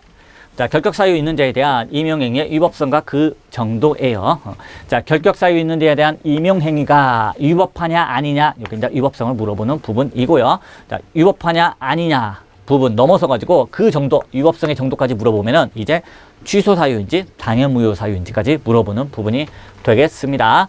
자, 결격 사유 있는 자에 대한 임용행위의 위법성과 그 정도예요. 자, 결격 사유 있는 자에 대한 임용행위가 위법하냐 아니냐, 이렇게 이제 위법성을 물어보는 부분이고요. 자, 위법하냐 아니냐 부분 넘어서 가지고 그 정도, 위법성의 정도까지 물어보면은 이제 취소 사유인지 당해무효 사유인지까지 물어보는 부분이 되겠습니다.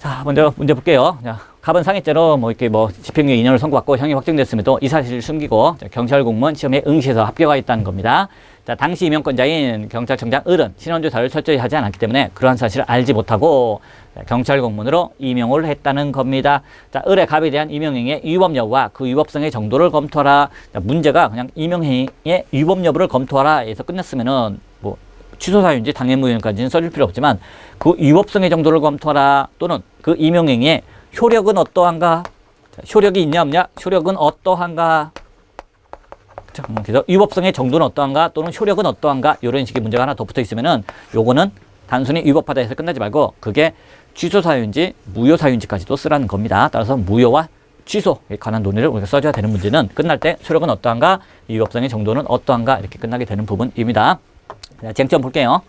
자, 먼저 문제 볼게요. 자, 갑은 상해죄로 뭐 이렇게 뭐 집행유예 2년을 선고받고 형이 확정됐음에도 이 사실을 숨기고 자, 경찰 공무원 시험에 응시해서 합격하였다는 겁니다. 자, 당시 임용권자인 경찰청장 을은 신원 조사를 철저히 하지 않았기 때문에 그러한 사실을 알지 못하고 경찰 공무원으로 임용을 했다는 겁니다. 자, 을의 갑에 대한 임용행위의 위법 여부와 그 위법성의 정도를 검토하라. 자, 문제가 그냥 임용행위의 위법 여부를 검토하라 해서 끝냈으면은 뭐 취소 사유인지 당해무효인지는 써줄 필요 없지만 그 위법성의 정도를 검토하라, 또는 그 임용행위의 효력은 어떠한가? 자, 효력이 있냐 없냐? 효력은 어떠한가? 자, 그래서 위법성의 정도는 어떠한가? 또는 효력은 어떠한가? 이런 식의 문제가 하나 더 붙어 있으면은 요거는 단순히 위법하다 해서 끝나지 말고 그게 취소 사유인지 무효 사유인지까지도 쓰라는 겁니다. 따라서 무효와 취소에 관한 논의를 우리가 써줘야 되는 문제는 끝날 때 효력은 어떠한가? 위법성의 정도는 어떠한가? 이렇게 끝나게 되는 부분입니다. 자, 쟁점 볼게요.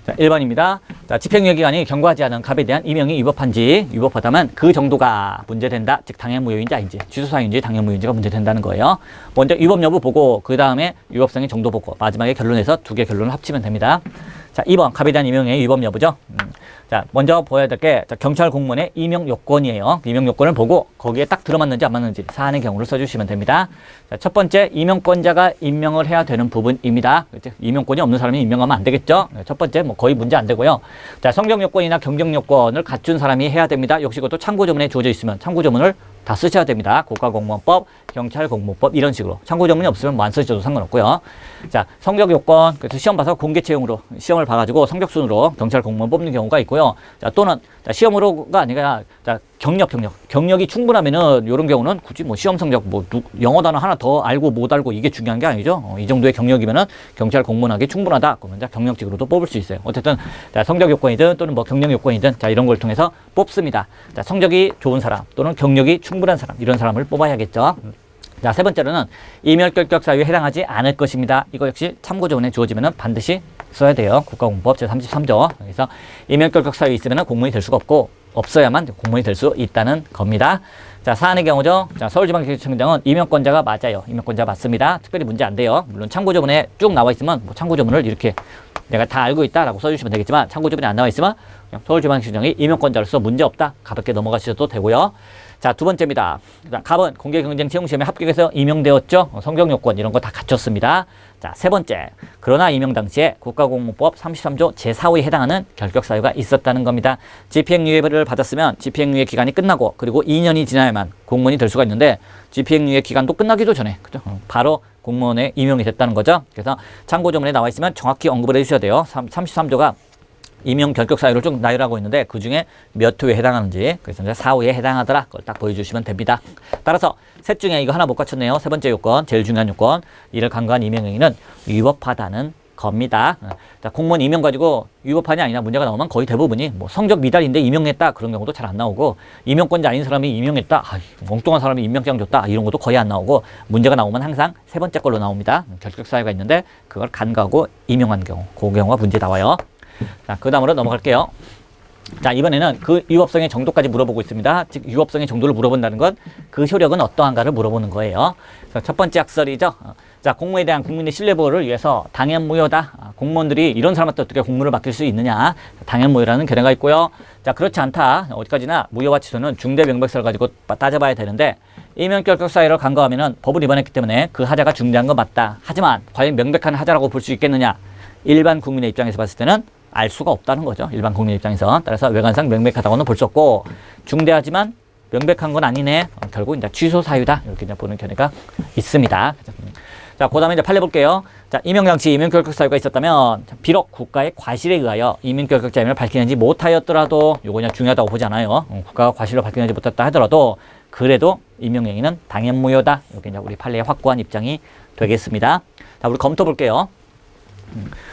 자, 1번입니다. 자, 집행유예 기간이 경과하지 않은 갑에 대한 임명이 위법하다면 그 정도가 문제된다. 즉 당해무효인지 아닌지, 취소사유인지 당해무효인지가 문제된다는 거예요. 먼저 위법 여부 보고 그 다음에 위법성의 정도 보고 마지막에 결론에서 두 개 결론을 합치면 됩니다. 자, 2번 갑에 대한 임명의 위법 여부죠. 자, 먼저 보여야 될 게 경찰 공무원의 임명 요건이에요. 임명 요건을 보고 거기에 딱 들어맞는지 안 맞는지 사안의 경우를 써주시면 됩니다. 자, 첫 번째 임명권자가 임명을 해야 되는 부분입니다. 그렇죠? 임명권이 없는 사람이 임명하면 안 되겠죠. 첫 번째 뭐 거의 문제 안 되고요. 자, 성적 요건이나 경쟁 요건을 갖춘 사람이 해야 됩니다. 역시 그것도 참고조문에 주어져 있으면 참고조문을 다 쓰셔야 됩니다. 국가공무원법, 경찰공무원법 이런 식으로. 참고조문이 없으면 뭐 안 쓰셔도 상관없고요. 자, 성적 요건, 그래서 시험 봐서 공개 채용으로 시험을 봐가지고 성적 순으로 경찰 공무원 뽑는 경우가 있고요. 자, 또는 자, 시험으로가 아니라 자, 경력이 충분하면은 이런 경우는 굳이 뭐 시험 성적 뭐 영어 단어 하나 더 알고 못 알고 이게 중요한 게 아니죠. 이 정도의 경력이면은 경찰 공무원하기 충분하다. 그러면 자, 경력직으로도 뽑을 수 있어요. 어쨌든 자, 성적 요건이든 또는 뭐 경력 요건이든 자, 이런 걸 통해서 뽑습니다. 자, 성적이 좋은 사람 또는 경력이 충분한 사람 이런 사람을 뽑아야겠죠. 자, 세 번째로는 이멸결격 사유에 해당하지 않을 것입니다. 이거 역시 참고조문에 주어지면은 반드시 써야 돼요. 국가공무법 제33조. 그래서 이멸결격 사유 있으면은 공무원이 될 수가 없고 없어야만 공무원이 될 수 있다는 겁니다. 자, 사안의 경우죠. 자, 서울지방경찰청장은 임명권자가 맞아요. 임명권자 맞습니다. 특별히 문제 안 돼요. 물론 참고조문에 쭉 나와 있으면 뭐 참고조문을 이렇게 내가 다 알고 있다라고 써주시면 되겠지만 참고조문에 안 나와 있으면 그냥 서울지방경찰청장이 임명권자로서 문제 없다. 가볍게 넘어가셔도 되고요. 자, 두 번째입니다. 갑은 공개경쟁채용시험에 합격해서 임용되었죠. 성적 요건 이런 거 다 갖췄습니다. 자, 세 번째. 그러나 임용 당시에 국가공무법 33조 제4호에 해당하는 결격사유가 있었다는 겁니다. 집행유예를 받았으면 집행유예 기간이 끝나고 그리고 2년이 지나야만 공무원이 될 수가 있는데 집행유예 기간도 끝나기도 전에 그죠? 바로 공무원에 임용이 됐다는 거죠. 그래서 참고조문에 나와 있으면 정확히 언급을 해주셔야 돼요. 33조가 임용 결격 사유를 쭉 나열하고 있는데 그 중에 몇 호에 해당하는지 그래서 이제 4호에 해당하더라 그걸 딱 보여주시면 됩니다. 따라서 셋 중에 이거 하나 못 갖췄네요. 세 번째 요건 제일 중요한 요건 이를 간과한 임용행위는 위법하다는 겁니다. 자, 공무원 임용 가지고 위법하냐 아니냐 문제가 나오면 거의 대부분이 뭐 성적 미달인데 임용했다 그런 경우도 잘 안 나오고 임용권자 아닌 사람이 임용했다 멍뚱한 사람이 임명장 줬다 이런 것도 거의 안 나오고 문제가 나오면 항상 세 번째 걸로 나옵니다. 결격 사유가 있는데 그걸 간과하고 임용한 경우 그 경우가 문제 나와요. 자, 그 다음으로 넘어갈게요. 자, 이번에는 그 위법성의 정도까지 물어보고 있습니다. 즉, 위법성의 정도를 물어본다는 건 그 효력은 어떠한가를 물어보는 거예요. 그래서 첫 번째 학설이죠. 자, 공무에 대한 국민의 신뢰보호를 위해서 당연무효다. 공무원들이 이런 사람한테 어떻게 공무를 맡길 수 있느냐. 당연무효라는 견해가 있고요. 자, 그렇지 않다. 어디까지나 무효와 취소는 중대 명백사를 가지고 따져봐야 되는데 임명결격 사유를 간과하면은 법을 위반했기 때문에 그 하자가 중대한 거 맞다. 하지만 과연 명백한 하자라고 볼 수 있겠느냐. 일반 국민의 입장에서 봤을 때는 알 수가 없다는 거죠. 일반 국민 입장에서. 따라서 외관상 명백하다고는 볼 수 없고 중대하지만 명백한 건 아니네. 결국 이제 취소 사유다. 이렇게 이제 보는 견해가 있습니다. 자, 그 다음에 이제 판례 볼게요. 자, 임명장치 임명결격 사유가 있었다면 비록 국가의 과실에 의하여 임명결격자임을 밝히는지 못하였더라도 요거 그냥 중요하다고 보지 않아요. 국가가 과실로 밝히는지 못했다 하더라도 그래도 임명행위는 당연무효다. 이렇게 이제 우리 판례의 확고한 입장이 되겠습니다. 자, 우리 검토 볼게요.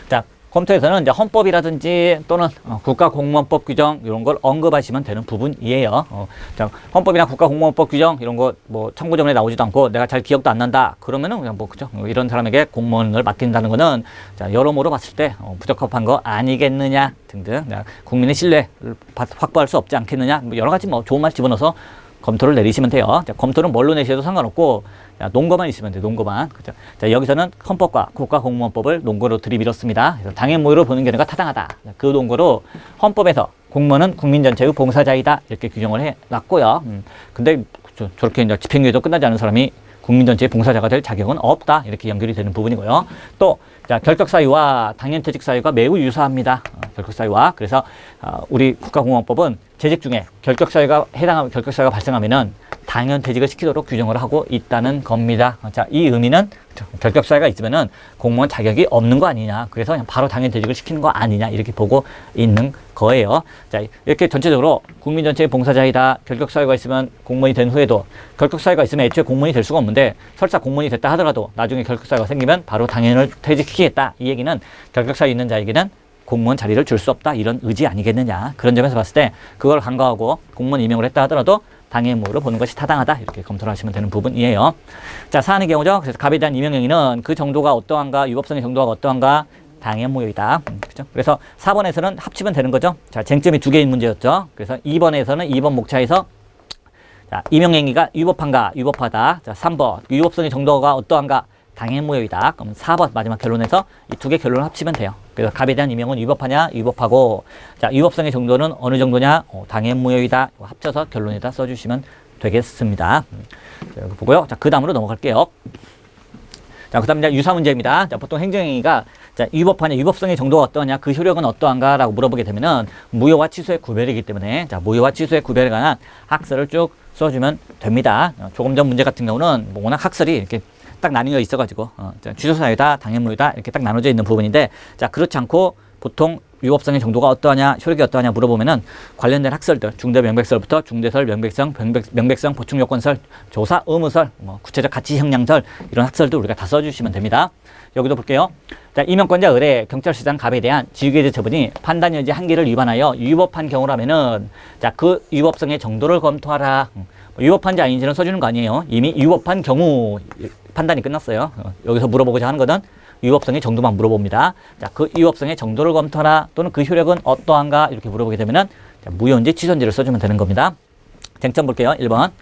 자, 검토에서는 이제 헌법이라든지 또는 국가공무원법 규정 이런 걸 언급하시면 되는 부분이에요. 자, 헌법이나 국가공무원법 규정 이런 거 뭐 참고조문에 나오지도 않고 내가 잘 기억도 안 난다. 그러면은 그냥 뭐 그죠? 이런 사람에게 공무원을 맡긴다는 거는 자, 여러모로 봤을 때 부적합한 거 아니겠느냐 등등 국민의 신뢰를 확보할 수 없지 않겠느냐 뭐 여러 가지 뭐 좋은 말 집어넣어서 검토를 내리시면 돼요. 자, 검토는 뭘로 내셔도 상관없고 자, 논거만 있으면 돼요. 논거만. 그죠? 자, 여기서는 헌법과 국가공무원법을 논거로 들이밀었습니다. 그래서 당연무효로 보는 견해가 타당하다. 자, 그 논거로 헌법에서 공무원은 국민 전체의 봉사자이다. 이렇게 규정을 해놨고요. 근데 저렇게 이제 집행유예도 끝나지 않은 사람이 국민 전체의 봉사자가 될 자격은 없다. 이렇게 연결이 되는 부분이고요. 또 자, 결격사유와 당연퇴직 사유가 매우 유사합니다. 결격사유와. 그래서 우리 국가공무원법은 재직 중에 결격사유가 발생하면은 당연퇴직을 시키도록 규정을 하고 있다는 겁니다. 자, 이 의미는 결격사유가 있으면은 공무원 자격이 없는 거 아니냐. 그래서 그냥 바로 당연퇴직을 시키는 거 아니냐. 이렇게 보고 있는 거예요. 자, 이렇게 전체적으로 국민 전체의 봉사자이다. 결격사유가 있으면 공무원이 된 후에도 결격사유가 있으면 애초에 공무원이 될 수가 없는데 설사 공무원이 됐다 하더라도 나중에 결격사유가 생기면 바로 당연을 퇴직시키겠다. 이 얘기는 결격사유 있는 자에게는 공무원 자리를 줄 수 없다. 이런 의지 아니겠느냐. 그런 점에서 봤을 때 그걸 간과하고 공무원 임명을 했다 하더라도 당연무효로 보는 것이 타당하다. 이렇게 검토를 하시면 되는 부분이에요. 자, 사안의 경우죠. 그래서 갑에 대한 임명행위는 그 정도가 어떠한가, 위법성의 정도가 어떠한가, 당연 무효이다. 그죠? 그래서 4번에서는 합치면 되는 거죠. 자, 쟁점이 두 개인 문제였죠. 그래서 2번에서는 2번 목차에서 자, 임용행위가 위법한가, 위법하다. 자, 3번 위법성의 정도가 어떠한가, 당연 무효이다. 그럼 4번 마지막 결론에서 이 두 개 결론을 합치면 돼요. 그래서 갑에 대한 임용은 위법하냐, 위법하고, 자, 위법성의 정도는 어느 정도냐, 당연 무효이다. 합쳐서 결론에다 써주시면 되겠습니다. 자, 여기 보고요. 자, 그 다음으로 넘어갈게요. 자, 그 다음 이제 유사 문제입니다. 자, 보통 행정행위가 자, 위법하냐, 위법성의 정도가 어떠하냐, 그 효력은 어떠한가 라고 물어보게 되면은 무효와 취소의 구별이기 때문에 자, 무효와 취소의 구별에 관한 학설을 쭉 써주면 됩니다. 조금 전 문제 같은 경우는 뭐 워낙 학설이 이렇게 딱 나뉘어 있어가지고 취소사유다, 당연무효다 이렇게 딱 나눠져 있는 부분인데 자, 그렇지 않고 보통 위법성의 정도가 어떠하냐, 효력이 어떠하냐 물어보면은 관련된 학설들, 중대명백설부터 중대설, 명백성, 보충요건설, 조사, 의무설, 뭐 구체적 가치 형량설 이런 학설들 우리가 다 써주시면 됩니다. 여기도 볼게요. 자, 임용권자 의뢰 경찰서장 갑에 대한 지휘계제 처분이 판단 여지 한계를 위반하여 위법한 경우라면은 자, 그 위법성의 정도를 검토하라. 위법한지 아닌지는 써주는 거 아니에요. 이미 위법한 경우 판단이 끝났어요. 여기서 물어보고자 하는 거는 위법성의 정도만 물어봅니다. 자, 그 위법성의 정도를 검토하라 또는 그 효력은 어떠한가 이렇게 물어보게 되면은 자, 무효인지 취소인지를 써주면 되는 겁니다. 쟁점 볼게요. 1번.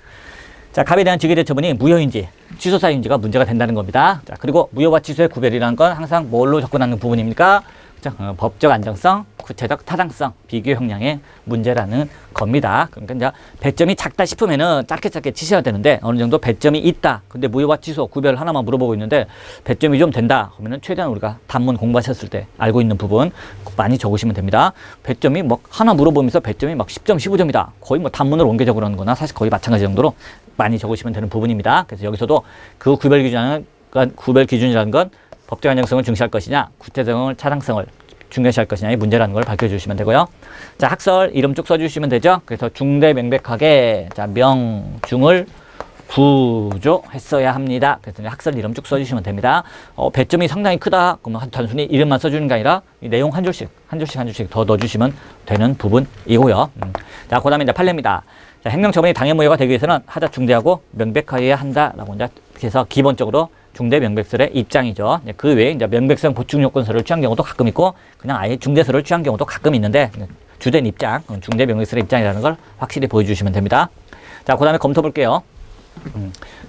자, 갑에 대한 지휘계 처분이 무효인지 취소 사유인지가 문제가 된다는 겁니다. 자, 그리고 무효와 취소의 구별이라는 건 항상 뭘로 접근하는 부분입니까? 법적 안정성, 구체적 타당성, 비교 형량의 문제라는 겁니다. 그러니까 이제 배점이 작다 싶으면은 짧게 치셔야 되는데 어느 정도 배점이 있다. 근데 무효와 취소 구별 하나만 물어보고 있는데 배점이 좀 된다. 그러면은 최대한 우리가 단문 공부하셨을 때 알고 있는 부분 많이 적으시면 됩니다. 배점이 뭐 하나 물어보면서 배점이 막 10점, 15점이다. 거의 뭐 단문으로 옮겨 적으라는 거나 사실 거의 마찬가지 정도로 많이 적으시면 되는 부분입니다. 그래서 여기서도 그 구별 기준이라는 건 법적 안정성을 중시할 것이냐, 구체성을, 타당성을 중요시할 것이냐의 문제라는 걸 밝혀주시면 되고요. 자, 학설 이름 쭉 써주시면 되죠. 그래서 중대 명백하게 자, 명중을 구조했어야 합니다. 그래서 학설 이름 쭉 써주시면 됩니다. 배점이 상당히 크다. 그러면 단순히 이름만 써주는 게 아니라 이 내용 한 줄씩 더 넣어주시면 되는 부분이고요. 자, 그 다음에 이제 판례입니다. 자, 행정처분이 당연무효가 되기 위해서는 하자 중대하고 명백하여야 한다라고 이제 그래서 기본적으로 중대 명백설의 입장이죠. 그 외에 이제 명백성 보충 요건설을 취한 경우도 가끔 있고 그냥 아예 중대설을 취한 경우도 가끔 있는데 주된 입장, 중대 명백설의 입장이라는 걸 확실히 보여주시면 됩니다. 자, 그 다음에 검토 볼게요.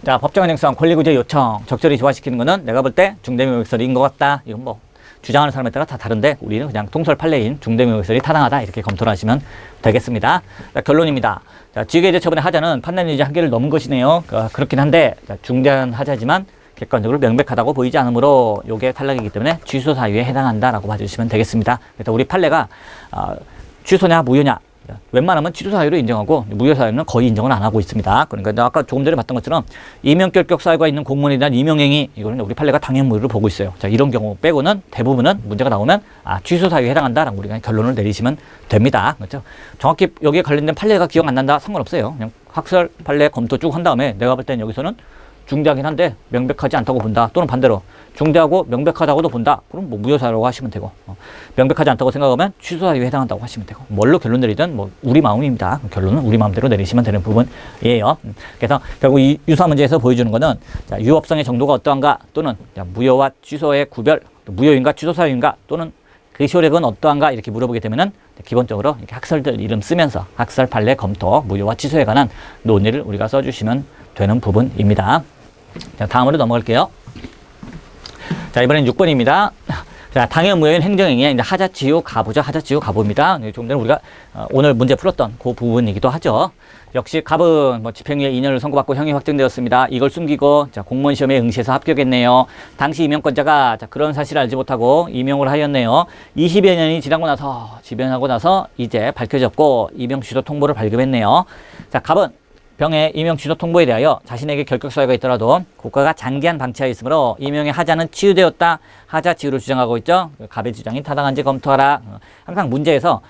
자, 법정 안정성 권리구제 요청 적절히 조화시키는 거는 내가 볼 때 중대 명백설인 것 같다. 이건 뭐 주장하는 사람에 따라 다 다른데 우리는 그냥 통설 판례인 중대 명백설이 타당하다 이렇게 검토를 하시면 되겠습니다. 자, 결론입니다. 자, 지휘계제 처분의 하자는 판단 여지 한계를 넘은 것이네요. 그렇긴 한데 자, 중대한 하자지만 객관적으로 명백하다고 보이지 않으므로 요게 탈락이기 때문에 취소 사유에 해당한다라고 봐주시면 되겠습니다. 그래서 우리 판례가 취소냐 무효냐 웬만하면 취소 사유로 인정하고 무효 사유는 거의 인정을 안 하고 있습니다. 그러니까 아까 조금 전에 봤던 것처럼 임용결격 사유가 있는 공무원에 대한 임용행위 이거는 우리 판례가 당연 무효를 보고 있어요. 자, 이런 경우 빼고는 대부분은 문제가 나오면 취소 사유에 해당한다라고 우리가 결론을 내리시면 됩니다. 그렇죠? 정확히 여기에 관련된 판례가 기억 안 난다 상관없어요. 그냥 학설 판례 검토 쭉 한 다음에 내가 볼 땐 여기서는 중대하긴 한데 명백하지 않다고 본다. 또는 반대로 중대하고 명백하다고도 본다. 그럼 뭐 무효사유라고 하시면 되고 명백하지 않다고 생각하면 취소사유에 해당한다고 하시면 되고 뭘로 결론 내리든 뭐 우리 마음입니다. 결론은 우리 마음대로 내리시면 되는 부분이에요. 그래서 결국 이 유사 문제에서 보여주는 거는 자, 유법성의 정도가 어떠한가 또는 자, 무효와 취소의 구별 무효인가 취소사유인가 또는 그 효력은 어떠한가 이렇게 물어보게 되면은 기본적으로 이렇게 학설들 이름 쓰면서 학설 판례 검토 무효와 취소에 관한 논의를 우리가 써주시면 되는 부분입니다. 자, 다음으로 넘어갈게요. 자, 이번엔 6번입니다. 자, 당연 무효인 행정행위에 이제 하자치유 가부죠. 하자치유 가부입니다. 좀 전에 우리가 오늘 문제 풀었던 그 부분이기도 하죠. 역시 갑은 뭐 집행유예 2년을 선고받고 형이 확정되었습니다. 이걸 숨기고 자, 공무원 시험에 응시해서 합격했네요. 당시 임용권자가 자, 그런 사실을 알지 못하고 임용을 하였네요. 20여 년이 지나고 나서 지변하고 나서 이제 밝혀졌고 임용 취소 통보를 발급했네요. 자, 갑은 병의 임용 취소 통보에 대하여 자신에게 결격 사유가 있더라도 국가가 장기한 방치하에 있으므로 임용의 하자는 치유되었다. 하자 치유를 주장하고 있죠. 갑의 주장이 타당한지 검토하라. 항상 문제에서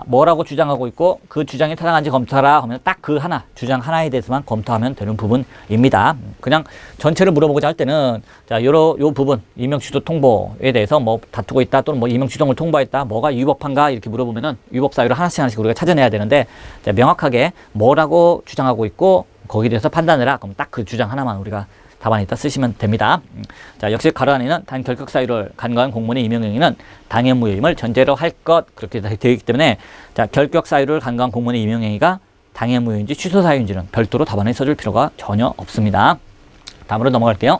뭐라고 주장하고 있고 그 주장이 타당한지 검토하라 하면 딱 그 하나, 주장 하나에 대해서만 검토하면 되는 부분입니다. 그냥 전체를 물어보고자 할 때는 자, 요 부분 임용 취소 통보에 대해서 뭐 다투고 있다 또는 뭐 임용 취소를 통보했다. 뭐가 위법한가 이렇게 물어보면은 위법 사유를 하나씩 우리가 찾아내야 되는데 자, 명확하게 뭐라고 주장하고 있고 거기에 대해서 판단해라. 그럼 딱 그 주장 하나만 우리가 답안에다 쓰시면 됩니다. 자, 역시 가로 안에는 단 결격 사유를 간과한 공무원의 임용 행위는 당해 무효임을 전제로 할 것 그렇게 되어 있기 때문에 자, 결격 사유를 간과한 공무원의 임용 행위가 당해 무효인지 취소 사유인지는 별도로 답안에 써줄 필요가 전혀 없습니다. 다음으로 넘어갈게요.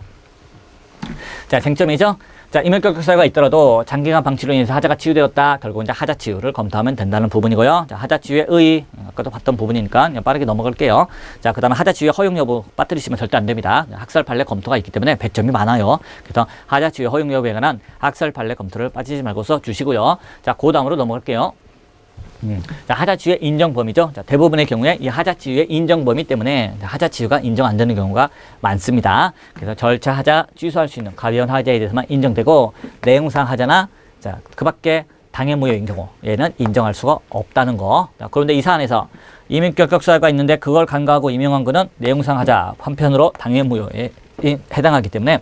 자, 쟁점이죠. 자, 임용결격 사유가 있더라도 장기간 방치로 인해서 하자가 치유되었다. 결국 이제 하자 치유를 검토하면 된다는 부분이고요. 자, 하자 치유의 의의, 아까도 봤던 부분이니까 그냥 빠르게 넘어갈게요. 자, 그 다음에 하자 치유의 허용 여부 빠뜨리시면 절대 안 됩니다. 학설 판례 검토가 있기 때문에 배점이 많아요. 그래서 하자 치유의 허용 여부에 관한 학설 판례 검토를 빠지지 말고 써주시고요. 자, 그 다음으로 넘어갈게요. 자, 하자치유의 인정 범위죠. 자, 대부분의 경우에 이 하자치유의 인정 범위 때문에 하자치유가 인정 안 되는 경우가 많습니다. 그래서 절차 하자 취소할 수 있는 가변 하자에 대해서만 인정되고 내용상 하자나 자, 그 밖에 당해 무효인 경우 얘는 인정할 수가 없다는 거. 자, 그런데 이 사안에서 임용결격 사유가 있는데 그걸 간과하고 임용한 거는 내용상 하자 한편으로 당해 무효에 해당하기 때문에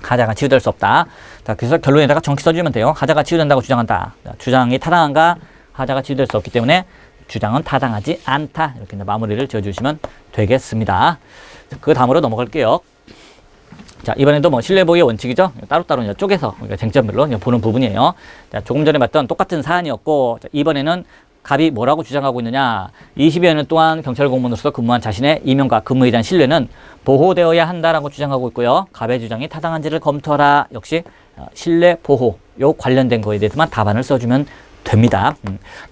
하자가 치유될 수 없다. 자, 그래서 결론에다가 정확히 써주면 돼요. 하자가 치유된다고 주장한다. 자, 주장이 타당한가? 하자가 치유될 수 없기 때문에 주장은 타당하지 않다. 이렇게 마무리를 지어주시면 되겠습니다. 그 다음으로 넘어갈게요. 자, 이번에도 뭐 신뢰보호의 원칙이죠. 따로따로 이제 쪼개서 우리가 쟁점별로 보는 부분이에요. 자, 조금 전에 봤던 똑같은 사안이었고, 자, 이번에는 갑이 뭐라고 주장하고 있느냐. 20여 년 동안 경찰 공무원으로서 근무한 자신의 임용과 근무에 대한 신뢰는 보호되어야 한다라고 주장하고 있고요. 갑의 주장이 타당한지를 검토하라. 역시 신뢰 보호 요 관련된 거에 대해서만 답안을 써주면 됩니다.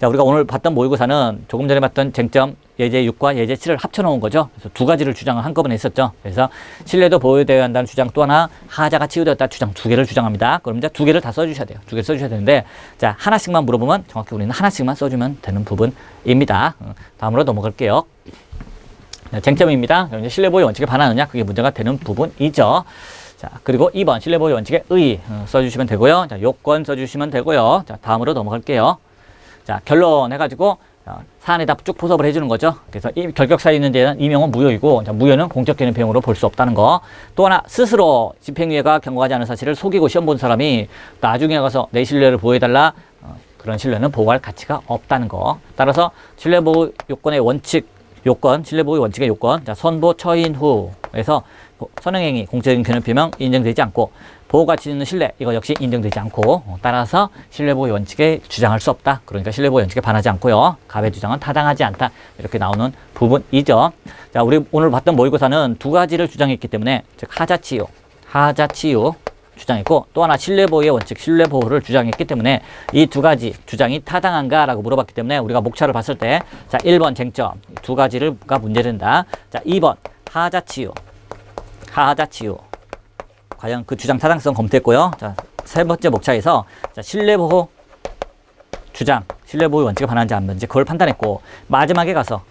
자, 우리가 오늘 봤던 모의고사는 조금 전에 봤던 쟁점 예제 6과 예제 7을 합쳐놓은 거죠. 그래서 두 가지를 주장을 한꺼번에 했었죠. 그래서 신뢰도 보호되어야 한다는 주장 또 하나 하자가 치유되었다 주장 두 개를 주장합니다. 그럼 이제 두 개를 다 써주셔야 돼요. 두 개를 써주셔야 되는데 자, 하나씩만 물어보면 정확히 우리는 하나씩만 써주면 되는 부분입니다. 다음으로 넘어갈게요. 자, 쟁점입니다. 이제 신뢰보호 원칙에 반하느냐 그게 문제가 되는 부분이죠. 자, 그리고 2번 신뢰보호 원칙의 의의 써주시면 되고요. 자, 요건 써주시면 되고요. 자, 다음으로 넘어갈게요. 자, 결론 해가지고 사안에다 쭉 포섭을 해주는 거죠. 그래서 이 결격 사유 있는 데는 임용은 무효이고 자, 무효는 공적 개념 배용으로 볼 수 없다는 거. 또 하나 스스로 집행유예가 경고하지 않은 사실을 속이고 시험 본 사람이 나중에 가서 내 신뢰를 보호해달라. 그런 신뢰는 보호할 가치가 없다는 거. 따라서 신뢰보호 요건의 원칙 요건, 신뢰보호 원칙의 요건, 자, 선보 처인 후에서 선행행위, 공적인 개념 표명 인정되지 않고 보호가치 있는 신뢰, 이거 역시 인정되지 않고 따라서 신뢰보호 원칙에 주장할 수 없다. 그러니까 신뢰보호 원칙에 반하지 않고요. 갑의 주장은 타당하지 않다. 이렇게 나오는 부분이죠. 자, 우리 오늘 봤던 모의고사는 두 가지를 주장했기 때문에 즉 하자치유 주장했고 또 하나 신뢰보호의 원칙, 신뢰보호를 주장했기 때문에 이 두 가지 주장이 타당한가 라고 물어봤기 때문에 우리가 목차를 봤을 때 자, 1번 쟁점 두 가지가 문제된다. 자, 2번 하자치유 과연 그 주장 타당성 검토했고요. 자, 세 번째 목차에서 자, 신뢰보호 주장, 신뢰보호 원칙에 반하는지 안 반하는지 그걸 판단했고 마지막에 가서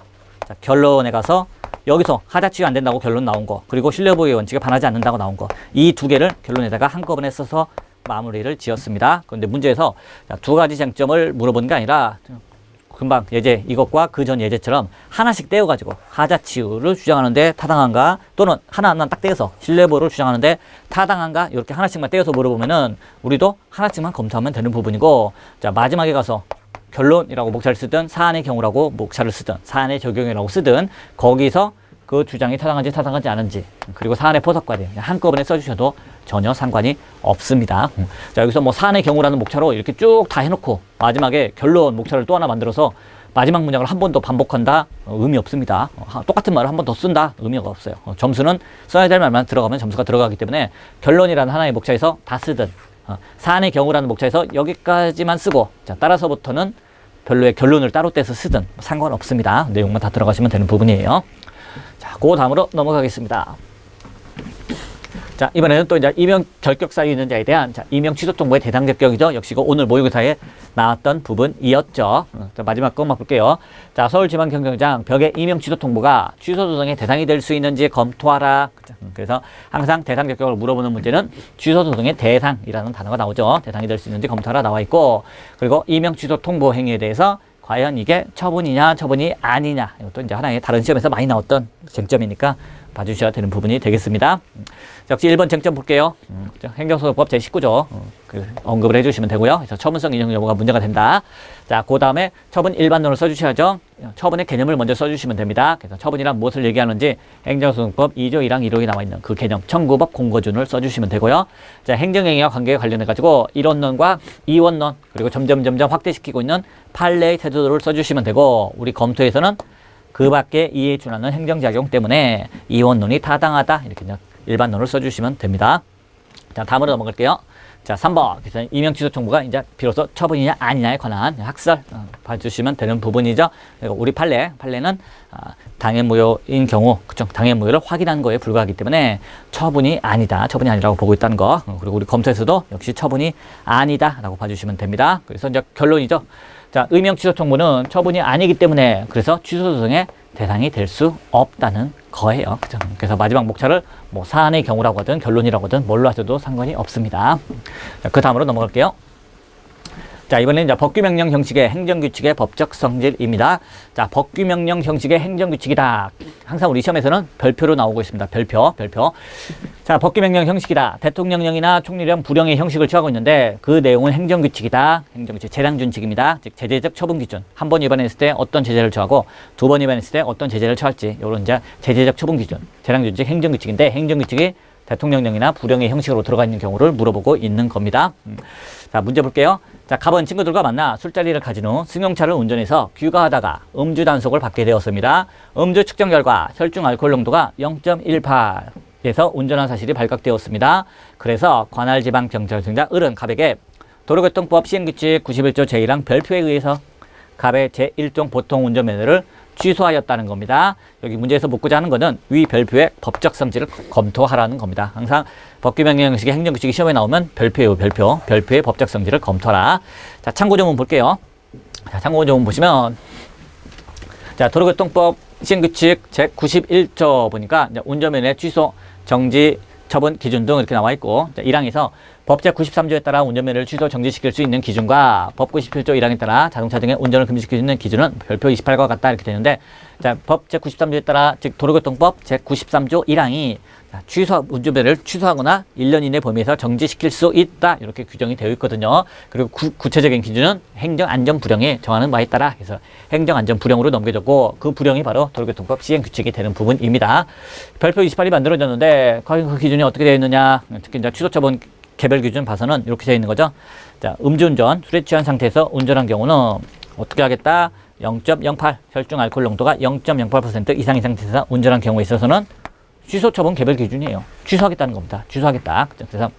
자, 결론에 가서 여기서 하자치유 안 된다고 결론 나온 거 그리고 신뢰보호의 원칙에 반하지 않는다고 나온 거 이 두 개를 결론에다가 한꺼번에 써서 마무리를 지었습니다. 그런데 문제에서 두 가지 쟁점을 물어본 게 아니라 금방 예제 이것과 그 전 예제처럼 하나씩 떼어가지고 하자치유를 주장하는데 타당한가 또는 하나만 딱 떼어서 신뢰보호를 주장하는데 타당한가 이렇게 하나씩만 떼어서 물어보면은 우리도 하나씩만 검토하면 되는 부분이고 자, 마지막에 가서 결론이라고 목차를 쓰든 사안의 경우라고 목차를 쓰든 사안의 적용이라고 쓰든 거기서 그 주장이 타당한지 않은지 그리고 사안의 포섭과대 한꺼번에 써주셔도 전혀 상관이 없습니다. 자, 여기서 뭐 사안의 경우라는 목차로 이렇게 쭉 다 해놓고 마지막에 결론 목차를 또 하나 만들어서 마지막 문장을 한 번 더 반복한다? 의미 없습니다. 똑같은 말을 한 번 더 쓴다? 의미가 없어요. 점수는 써야 될 말만 들어가면 점수가 들어가기 때문에 결론이라는 하나의 목차에서 다 쓰든 사안의 경우라는 목차에서 여기까지만 쓰고 자, 따라서부터는 별로의 결론을 따로 떼서 쓰든 상관없습니다. 내용만 다 들어가시면 되는 부분이에요. 자, 그 다음으로 넘어가겠습니다. 자, 이번에는 또 이제 임용 결격 사유 있는 자에 대한 자, 임용 취소 통보의 대상 결격이죠. 역시 오늘 모의고사에 나왔던 부분이었죠. 자, 마지막 것만 볼게요. 자, 서울지방경찰청 벽의 임용 취소 통보가 취소 조정의 대상이 될 수 있는지 검토하라. 그래서 항상 대상 결격을 물어보는 문제는 취소 조정의 대상이라는 단어가 나오죠. 대상이 될 수 있는지 검토하라 나와 있고 그리고 임용 취소 통보 행위에 대해서 과연 이게 처분이냐 처분이 아니냐 이것도 이제 하나의 다른 시험에서 많이 나왔던 쟁점이니까 봐주셔야 되는 부분이 되겠습니다. 역시 1번 쟁점 볼게요. 행정소송법 제19조 언급을 해주시면 되고요. 그래서 처분성 인정 여부가 문제가 된다. 자, 그 다음에 처분 일반론을 써주셔야죠. 처분의 개념을 먼저 써주시면 됩니다. 그래서 처분이란 무엇을 얘기하는지 행정소송법 2조 1항 1호에 나와 있는 그 개념, 청구법 공고준을 써주시면 되고요. 자, 행정행위와 관계에 관련해가지고 1원론과 2원론 그리고 점점 확대시키고 있는 판례의 태도를 써주시면 되고, 우리 검토에서는 그 밖에 이에 준하는 행정작용 때문에 2원론이 타당하다 이렇게 일반론을 써주시면 됩니다. 자, 다음으로 넘어갈게요. 자, 3번. 그래서 임명 취소 청구가 이제 비로소 처분이냐 아니냐에 관한 학설 봐주시면 되는 부분이죠. 그리고 우리 판례는 당해무효인 경우, 그쵸? 당해무효를 확인한 거에 불과하기 때문에 처분이 아니다, 처분이 아니라고 보고 있다는 거. 그리고 우리 검토에서도 역시 처분이 아니다라고 봐주시면 됩니다. 그래서 이제 결론이죠. 자, 의명 취소 청구는 처분이 아니기 때문에 그래서 취소 소송의 대상이 될 수 없다는 거예요. 그죠? 그래서 마지막 목차를 뭐 사안의 경우라고 하든 결론이라고 하든 뭘로 하셔도 상관이 없습니다. 자, 그 다음으로 넘어갈게요. 자, 이번에는 이제 법규명령 형식의 행정규칙의 법적 성질입니다. 자, 법규명령 형식의 행정규칙이다. 항상 우리 시험에서는 별표로 나오고 있습니다. 별표. 자, 법규명령 형식이다. 대통령령이나 총리령, 부령의 형식을 취하고 있는데 그 내용은 행정규칙이다. 행정규칙, 재량준칙입니다. 즉 제재적 처분 기준. 한 번 위반했을 때 어떤 제재를 처하고 두 번 위반했을 때 어떤 제재를 처할지. 이런 이제 제재적 처분 기준, 재량준칙, 행정규칙인데 행정규칙이 대통령령이나 부령의 형식으로 들어가 있는 경우를 물어보고 있는 겁니다. 자, 문제 볼게요. 자, 갑은 친구들과 만나 술자리를 가진 후 승용차를 운전해서 귀가하다가 음주 단속을 받게 되었습니다. 음주 측정 결과 혈중 알코올 농도가 0.18에서 운전한 사실이 발각되었습니다. 그래서 관할지방경찰청장 을은 갑에게 도로교통법 시행규칙 91조 제1항 별표에 의해서 갑의 제1종 보통 운전면허를 취소하였다는 겁니다. 여기 문제에서 묻고자 하는 것은 위 별표의 법적 성질을 검토하라는 겁니다. 항상 법규명령 형식의 행정규칙이 시험에 나오면 별표의 법적 성질을 검토하라. 자, 참고조문 볼게요. 자, 참고조문 보시면 자, 도로교통법 시행규칙 제91조 보니까 이제 운전면허 취소, 정지, 처분 기준 등 이렇게 나와 있고, 자, 1항에서 법 제93조에 따라 운전면허를 취소 정지시킬 수 있는 기준과 법 97조 1항에 따라 자동차 등의 운전을 금지시킬 수 있는 기준은 별표 28과 같다 이렇게 되는데, 자, 법 제93조에 따라 즉 도로교통법 제93조 1항이 운전면허를 취소하거나 1년 이내 범위에서 정지시킬 수 있다 이렇게 규정이 되어 있거든요. 그리고 구체적인 기준은 행정안전부령에 정하는 바에 따라 해서 행정안전부령으로 넘겨졌고, 그 부령이 바로 도로교통법 시행규칙이 되는 부분입니다. 별표 28이 만들어졌는데 과연 그 기준이 어떻게 되어 있느냐, 특히 이제 취소처분 개별 기준 봐서는 이렇게 되어 있는 거죠. 자, 음주운전, 술에 취한 상태에서 운전한 경우는 어떻게 하겠다? 0.08 혈중 알코올 농도가 0.08% 이상인 상태에서 운전한 경우에 있어서는 취소 처분 개별 기준이에요. 취소하겠다는 겁니다. 취소하겠다. 그래서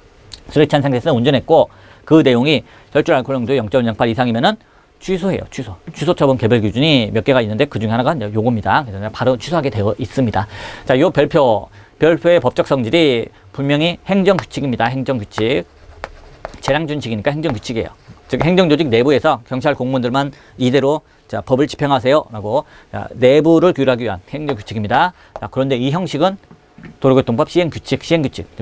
술에 취한 상태에서 운전했고 그 내용이 혈중 알코올 농도 0.08 이상이면은 취소해요. 취소 처분 개별 기준이 몇 개가 있는데 그 중에 하나가 요겁니다. 그래서 바로 취소하게 되어 있습니다. 자, 요 별표의 법적 성질이 분명히 행정규칙입니다. 행정규칙. 재량준칙이니까 행정규칙이에요. 즉 행정조직 내부에서 경찰 공무원들만 이대로 자, 법을 집행하세요 라고 내부를 규율하기 위한 행정규칙입니다. 자, 그런데 이 형식은 도로교통법 시행규칙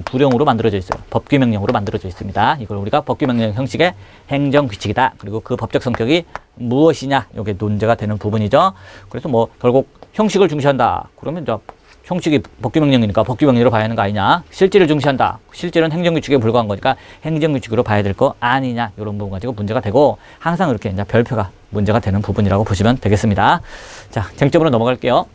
부령으로 만들어져 있어요. 법규명령으로 만들어져 있습니다. 이걸 우리가 법규명령 형식의 행정규칙이다. 그리고 그 법적 성격이 무엇이냐, 이게 논제가 되는 부분이죠. 그래서 뭐 결국 형식을 중시한다. 그러면 저 형식이 법규명령이니까 법규명령으로 봐야 하는 거 아니냐. 실질을 중시한다. 실질은 행정규칙에 불과한 거니까 행정규칙으로 봐야 될 거 아니냐. 이런 부분 가지고 문제가 되고, 항상 이렇게 이제 별표가 문제가 되는 부분이라고 보시면 되겠습니다. 자, 쟁점으로 넘어갈게요.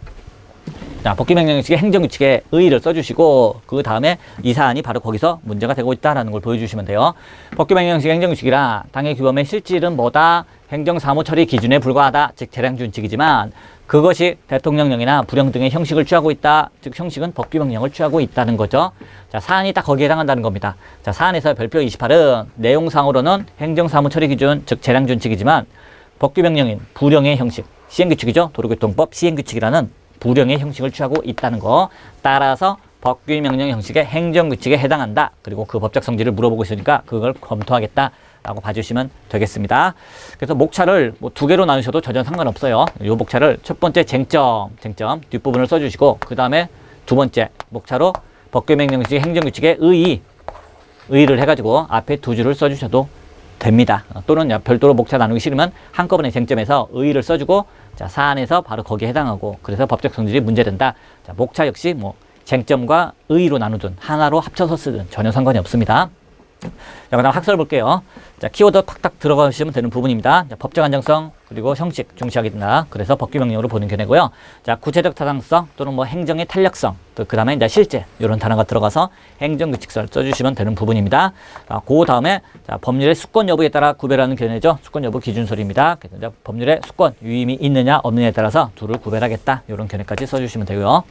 자, 법규명령 형식의 행정규칙에 의의를 써주시고 그 다음에 이 사안이 바로 거기서 문제가 되고 있다는 걸 보여주시면 돼요. 법규명령 형식의 행정규칙이라 당해 규범의 실질은 뭐다? 행정사무처리 기준에 불과하다. 즉 재량준칙이지만 그것이 대통령령이나 부령 등의 형식을 취하고 있다. 즉 형식은 법규명령을 취하고 있다는 거죠. 자, 사안이 딱 거기에 해당한다는 겁니다. 자, 사안에서 별표 28은 내용상으로는 행정사무처리 기준, 즉 재량준칙이지만 법규명령인 부령의 형식, 시행규칙이죠. 도로교통법 시행규칙이라는 부령의 형식을 취하고 있다는 거. 따라서 법규명령 형식의 행정규칙에 해당한다. 그리고 그 법적 성질을 물어보고 있으니까 그걸 검토하겠다 라고 봐주시면 되겠습니다. 그래서 목차를 뭐 두 개로 나누셔도 전혀 상관없어요. 이 목차를 첫 번째 쟁점 뒷부분을 써주시고 그 다음에 두 번째 목차로 법규명령 형식의 행정규칙에 의의를 해가지고 앞에 두 줄을 써주셔도 됩니다. 또는 별도로 목차 나누기 싫으면 한꺼번에 쟁점에서 의의를 써주고 자, 사안에서 바로 거기에 해당하고 그래서 법적 성질이 문제된다. 자, 목차 역시 뭐 쟁점과 의의로 나누든 하나로 합쳐서 쓰든 전혀 상관이 없습니다. 자, 그다음 학설 볼게요. 자, 키워드 팍팍 들어가시면 되는 부분입니다. 자, 법적 안정성 그리고 형식 중시하게 된다. 그래서 법규 명령으로 보는 견해고요. 자, 구체적 타당성 또는 뭐 행정의 탄력성, 또 그다음에 이제 실제 이런 단어가 들어가서 행정규칙설 써주시면 되는 부분입니다. 그 다음에 자, 법률의 수권 여부에 따라 구별하는 견해죠. 수권 여부 기준설입니다. 그래서 이제 법률의 수권 유임이 있느냐 없느냐에 따라서 둘을 구별하겠다. 이런 견해까지 써주시면 되고요.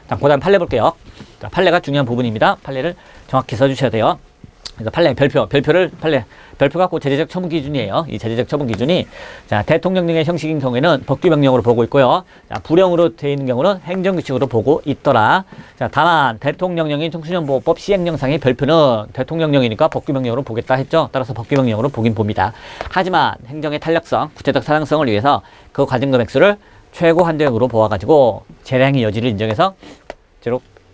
자, 그다음 판례 볼게요. 자, 판례가 중요한 부분입니다. 판례를 정확히 써주셔야 돼요. 그래서 판례 별표가 그 제재적 처분 기준이에요. 이 제재적 처분 기준이 자, 대통령령의 형식인 경우에는 법규 명령으로 보고 있고요. 자, 불형으로 되어 있는 경우는 행정규칙으로 보고 있더라. 자, 다만 대통령령인 청소년보호법 시행령상의 별표는 대통령령이니까 법규 명령으로 보겠다 했죠. 따라서 법규 명령으로 보긴 봅니다. 하지만 행정의 탄력성, 구체적 타당성을 위해서 그 과징금 액수를 최고 한도액으로 보아가지고 재량의 여지를 인정해서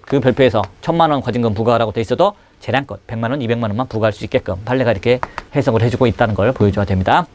그 별표에서 1,000만 원 과징금 부과라고 돼 있어도 재량껏 100만 원, 200만 원만 부과할 수 있게끔 판례가 이렇게 해석을 해주고 있다는 걸 보여줘야 됩니다.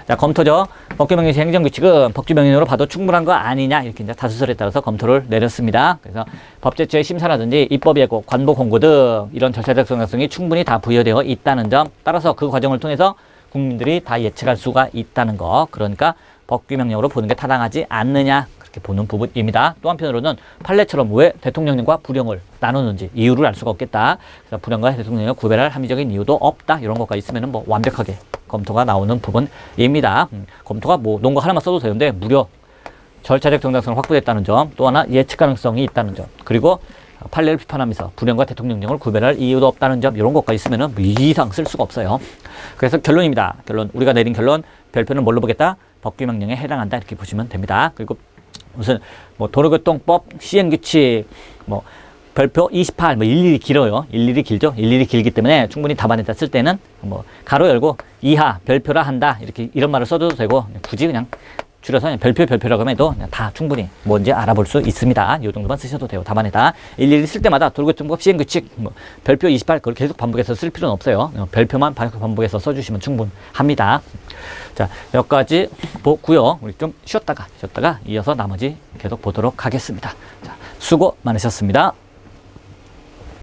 자, 검토죠. 법규명령 시 행정규칙은 법규명령으로 봐도 충분한 거 아니냐 이렇게 이제 다수설에 따라서 검토를 내렸습니다. 그래서 법제처의 심사라든지 입법 예고, 관보 공고 등 이런 절차적 정당성이 충분히 다 부여되어 있다는 점, 따라서 그 과정을 통해서 국민들이 다 예측할 수가 있다는 거. 그러니까 법규명령으로 보는 게 타당하지 않느냐. 이렇게 보는 부분입니다. 또 한편으로는 판례처럼 왜 대통령령과 불형을 나누는지 이유를 알 수가 없겠다. 그래서 불형과 대통령령을 구별할 합리적인 이유도 없다. 이런 것까지 있으면 뭐 완벽하게 검토가 나오는 부분입니다. 검토가 뭐 논거 하나만 써도 되는데 무려 절차적 정당성을 확보했다는 점, 또 하나 예측 가능성이 있다는 점, 그리고 판례를 비판하면서 불형과 대통령령을 구별할 이유도 없다는 점, 이런 것까지 있으면 뭐 이상 쓸 수가 없어요. 그래서 결론입니다. 우리가 내린 결론, 별표는 뭘로 보겠다? 법규명령에 해당한다. 이렇게 보시면 됩니다. 그리고 무슨 뭐 도로교통법 시행규칙 뭐 별표 28 뭐 일일이 길어요. 일일이 길죠. 일일이 길기 때문에 충분히 답안에다 쓸 때는 뭐 가로 열고 이하 별표라 한다 이렇게 이런 말을 써도 되고, 굳이 그냥 줄여서 그냥 별표라고 해도 그냥 다 충분히 뭔지 알아볼 수 있습니다. 이 정도만 쓰셔도 돼요. 답안에다 일일이 쓸 때마다 도로교통법 시행규칙 뭐 별표 28 그걸 계속 반복해서 쓸 필요는 없어요. 별표만 반복해서 써주시면 충분합니다. 자, 여기까지 보고요. 우리 좀 쉬었다가 이어서 나머지 계속 보도록 하겠습니다. 자, 수고 많으셨습니다.